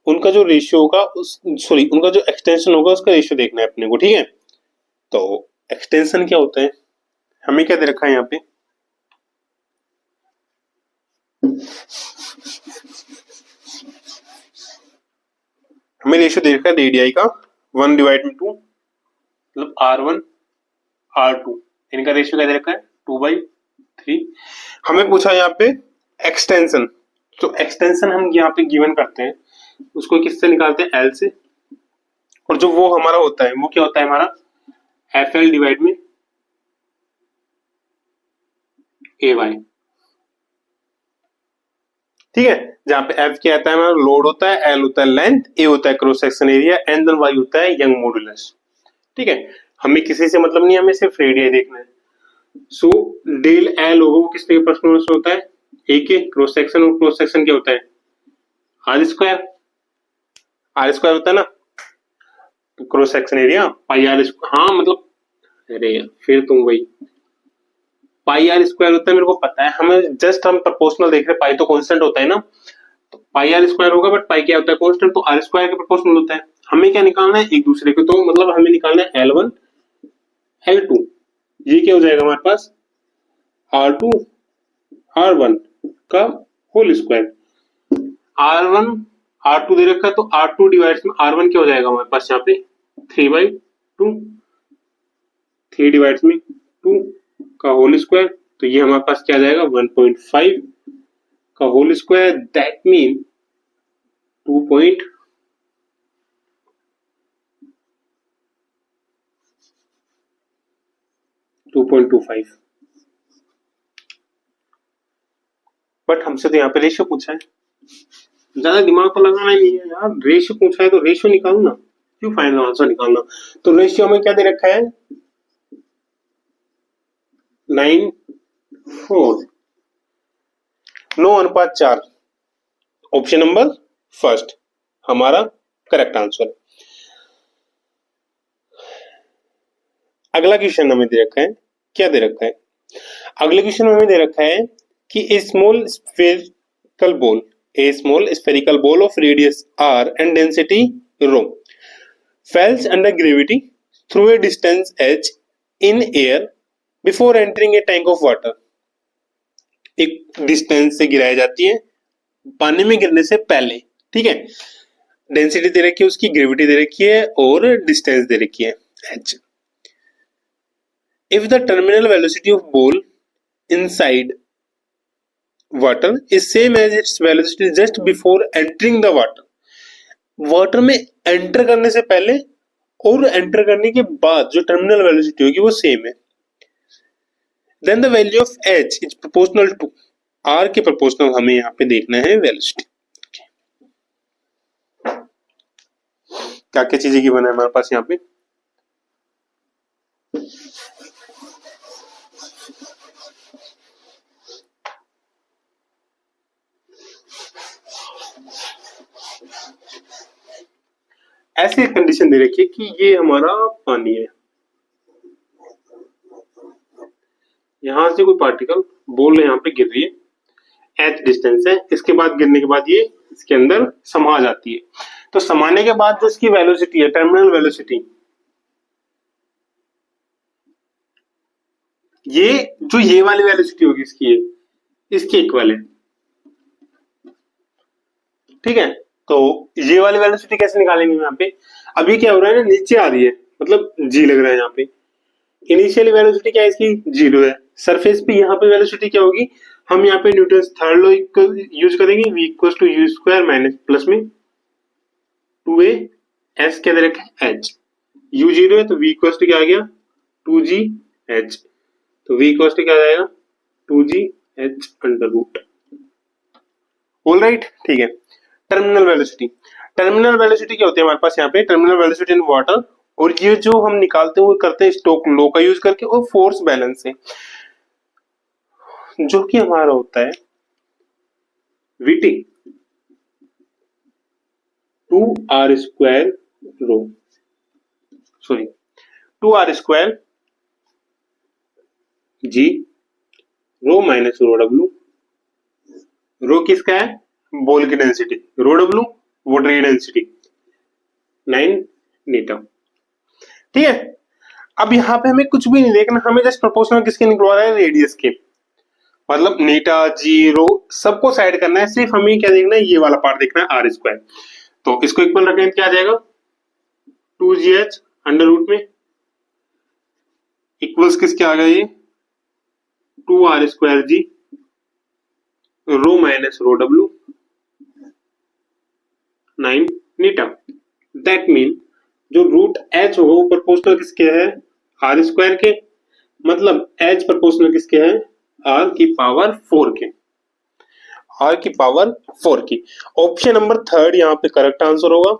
उनका जो रेशियो होगा सॉरी उनका जो एक्सटेंशन होगा उसका रेशियो देखना है अपने को, ठीक है। तो एक्सटेंशन क्या होता है, हमें क्या दे रखा है यहाँ पे, हमें रेशियो दे रखा है रेडियाई का 1/2, मतलब R1 R2, इनका रेशियो क्या दे रखा है 2/3। हमें पूछा यहाँ पे एक्सटेंशन, तो एक्सटेंशन हम यहाँ पे गिवन करते हैं, उसको किससे निकालते हैं L से, और जो वो हमारा होता है वो क्या होता है हमारा FL डिवाइड में AY, ठीक है, जहां पे F क्या आता है हमारा लोड होता है, L होता है लेंथ, A होता है cross section area, and then Y होता है यंग मॉडुलस, ठीक है। हमें किसी से मतलब नहीं, हमें सिर्फ रेडियस देखना है, सो डेल L होगा वो किसके प्रोपोर्शनल होता है ए के क्रॉस सेक्शन, और क्रॉस सेक्शन क्या होता है आर स्क्वायर, आर स्क्वायर होता है ना, तो cross section area pi r, हाँ मतलब अरे फिर तुम वही पाई आर स्क्वायर होता है, मेरे को पता है, हमें जस्ट हम प्रोपोर्शनल देख रहे हैं, पाई तो कांस्टेंट होता है ना, तो पाई आर स्क्वायर होगा, बट पाई क्या होता है कांस्टेंट, तो आर स्क्वायर के प्रोपोर्शनल होता है। हमें क्या निकालना है एक दूसरे को, तो मतलब हमें निकालना है L1 L2, ये क्या हो जाएगा हमारे पास R2 R1 का होल स्क्वायर, R1 R2 दे रखा है, तो R2 डिवाइड्स में R1 क्या हो जाएगा हमारे पास यहाँ पे 3/2, 3 डिवाइड्स में 2 का होल स्क्वायर, तो ये हमारे पास क्या आ जाएगा 1.5 का whole square, that mean 2.25। But हमसे तो यहाँ पे रेशियो पूछा है, ज्यादा दिमाग तो लगाना ही नहीं है यार, रेशियो पूछा है तो रेशियो निकालू ना, क्यों फाइनल आंसर निकालना। तो रेशियो में क्या दे रखा है 9:4, 9:4, ऑप्शन नंबर फर्स्ट हमारा करेक्ट आंसर। अगला क्वेश्चन हमें दे रखा है, क्या दे रखा है अगले क्वेश्चन में हमें दे रखा है कि a small spherical ball of radius r and density rho falls under gravity through a distance h in air before entering a tank of water। एक डिस्टेंस से गिराई जाती है पानी में गिरने से पहले, ठीक है, डेंसिटी दे रखी है, उसकी ग्रेविटी दे रखी है और डिस्टेंस दे रखी है h। If the terminal velocity of ball inside water is same as its velocity just before entering the water, water में एंटर करने से पहले और एंटर करने के बाद जो टर्मिनल वेलोसिटी होगी वो सेम है, then the value of h is proportional to r के प्रोपोर्शनल हमें यहाँ पे देखना है वेलोसिटी। क्या क्या चीजें की बना है हमारे पास यहाँ पे, ऐसी कंडीशन दे रखी है कि ये हमारा पानी है, यहां से कोई पार्टिकल बॉल यहाँ पे गिर रही है, h डिस्टेंस है, इसके बाद गिरने के बाद ये इसके अंदर समा जाती है, तो समाने के बाद जो इसकी वेलोसिटी है टर्मिनल वेलोसिटी, ये जो ये वाली वेलोसिटी होगी इसकी है इसके इक्वल है, ठीक है। तो ये वाली वेलोसिटी कैसे निकालेंगे यहाँ पे, अभी क्या हो रहा है ना नीचे आ रही है, मतलब जी लग रहा है यहाँ पे, इनिशियल वेलोसिटी क्या है इसकी 0 है, सरफेस पे यहाँ पे वेलोसिटी क्या होगी, हम यहाँ पे न्यूटन थर्ड लॉ यूज करेंगे, v equals to u square minus plus में 2a s क्या दे रखा है h, u 0 है तो v इक्वल्स टू क्या आ गया 2g h, तो v इक्वल्स टू क्या आ जाएगा 2g h under root, alright, ठीक है। टर्मिनल वेलोसिटी, टर्मिनल वेलोसिटी क्या होती है हमारे पास यहाँ पे, टर्मिनल वेलोसिटी इन वाटर, और ये जो हम निकालते हुए करते हैं स्टोक लॉ का यूज करके और फोर्स बैलेंस से, जो कि हमारा होता है VT 2r square rho, sorry 2r square g rho minus rho W, रो किसका है बॉल की डेंसिटी, रो डब्ल्यू वाटर की डेंसिटी 9 मीटर, ठीक है। अब यहाँ पे हमें कुछ भी नहीं देखना, हमें जस्ट प्रोपोर्शनल किसके निकलवा रहा है रेडियस के, मतलब नीटा जी रो सबको साइड करना है, सिर्फ हमें क्या देखना है ये वाला पार्ट देखना है आर स्क्वायर, तो इसको इक्वल रखें क्या आ जाएगा 2gh अंडर रूट में इक्वल्स किसके आ गया ये 2r square g rho minus rho डब्ल्यू 9 नीटा, दैट मीन जो रूट h होगा वो प्रोपोर्शनल किसके है आर स्क्वायर के, मतलब h प्रोपोर्शनल किसके है r की पावर 4 के, r की पावर 4 की। ऑप्शन नंबर थर्ड यहाँ पे करेक्ट आंसर होगा,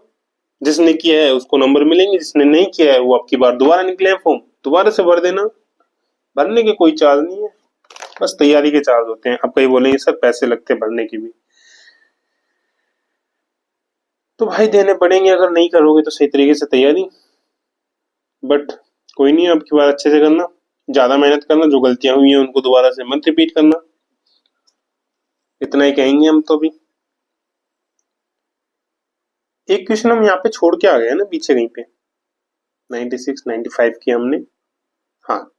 जिसने किया है उसको नंबर मिलेंगे, जिसने नहीं किया है वो आपकी बार दोबारा निकले फॉर्म दोबारा से भर देना, भरने के कोई चार्ज नहीं है। बस तैयारी के चार्ज होते हैं। अब कई बोलेंगे सर पैसे लगते हैं भरने की भी, तो भाई देने पड़ेंगे अगर नहीं करोगे तो सही तरीके से तैयारी। बट कोई नहीं, अब की बार अच्छे से करना, ज्यादा मेहनत करना, जो गलतियां हुई हैं उनको दोबारा से मत रिपीट करना, इतना ही कहेंगे हम तो। भी एक क्वेश्चन हम यहाँ पे छोड़ के आ गए हैं ना पीछे कहीं पे, 96 95 की हमने, हाँ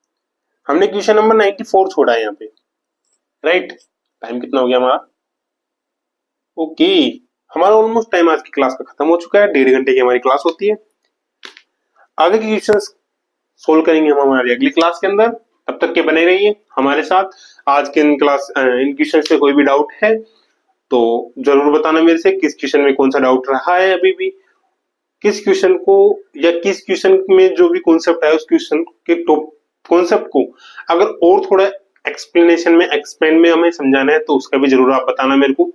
हमने क्वेश्चन नंबर 94 छोड़ा है यहाँ पे, राइट। टाइम कितना हो गया हमारा? ओके, हमारा ऑलमोस्ट टाइम आज की क्लास का खत्म हो चुका है। 1.5 घंटे की हमारी क्लास होती है। आगे के क्वेश्चन सोल्व करेंगे हम हमारी अगली क्लास के अंदर। तब तक के बने रहिए हमारे साथ। आज के इन क्वेश्चन से कोई भी डाउट है तो जरूर बताना मेरे से, किस क्वेश्चन में कौन सा डाउट रहा है अभी भी, किस क्वेश्चन को या किस क्वेश्चन में जो भी कॉन्सेप्ट है उस क्वेश्चन के टॉप कॉन्सेप्ट को अगर और थोड़ा एक्सप्लेनेशन में एक्सपेंड में हमें समझाना है तो उसका भी जरूर आप बताना मेरे को,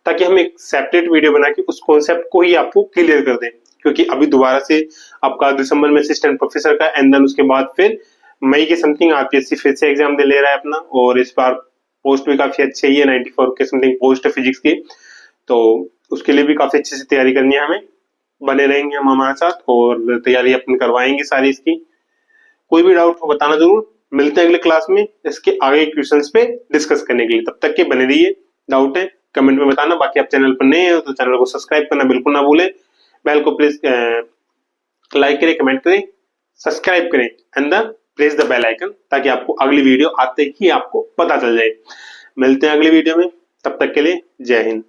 ताकि हम एक सेपरेट वीडियो बना के उस कॉन्सेप्ट को ही आपको क्लियर कर दें। क्योंकि अभी दोबारा से आपका दिसंबर में असिस्टेंट प्रोफेसर का एंड देन उसके बाद फिर मई के समथिंग आरपीएससी फिर से एग्जाम दे ले रहा है अपना, और इस बार पोस्ट भी काफी अच्छी ही है, 94 के समथिंग पोस्ट है फिजिक्स की, तो उसके लिए भी काफी अच्छे से तैयारी करनी है हमें। बने रहेंगे हम हमारे साथ और तैयारी अपन करवाएंगे सारी इसकी। कोई भी डाउट हो बताना जरूर। मिलते हैं अगले क्लास में इसके आगे क्वेश्चंस पे डिस्कस करने के लिए। तब तक के बने रहिए। डाउट है कमेंट में बताना। बाकी आप चैनल पर नए हो तो चैनल को सब्सक्राइब करना बिल्कुल ना भूलें। बेल को प्लीज लाइक करें, कमेंट करें, सब्सक्राइब करें and the press the bell icon, ताकि आपको अगली वीडियो आते ही आपको पता चल जाए। मिलते हैं अगली वीडियो में, तब तक के लिए जय हिंद।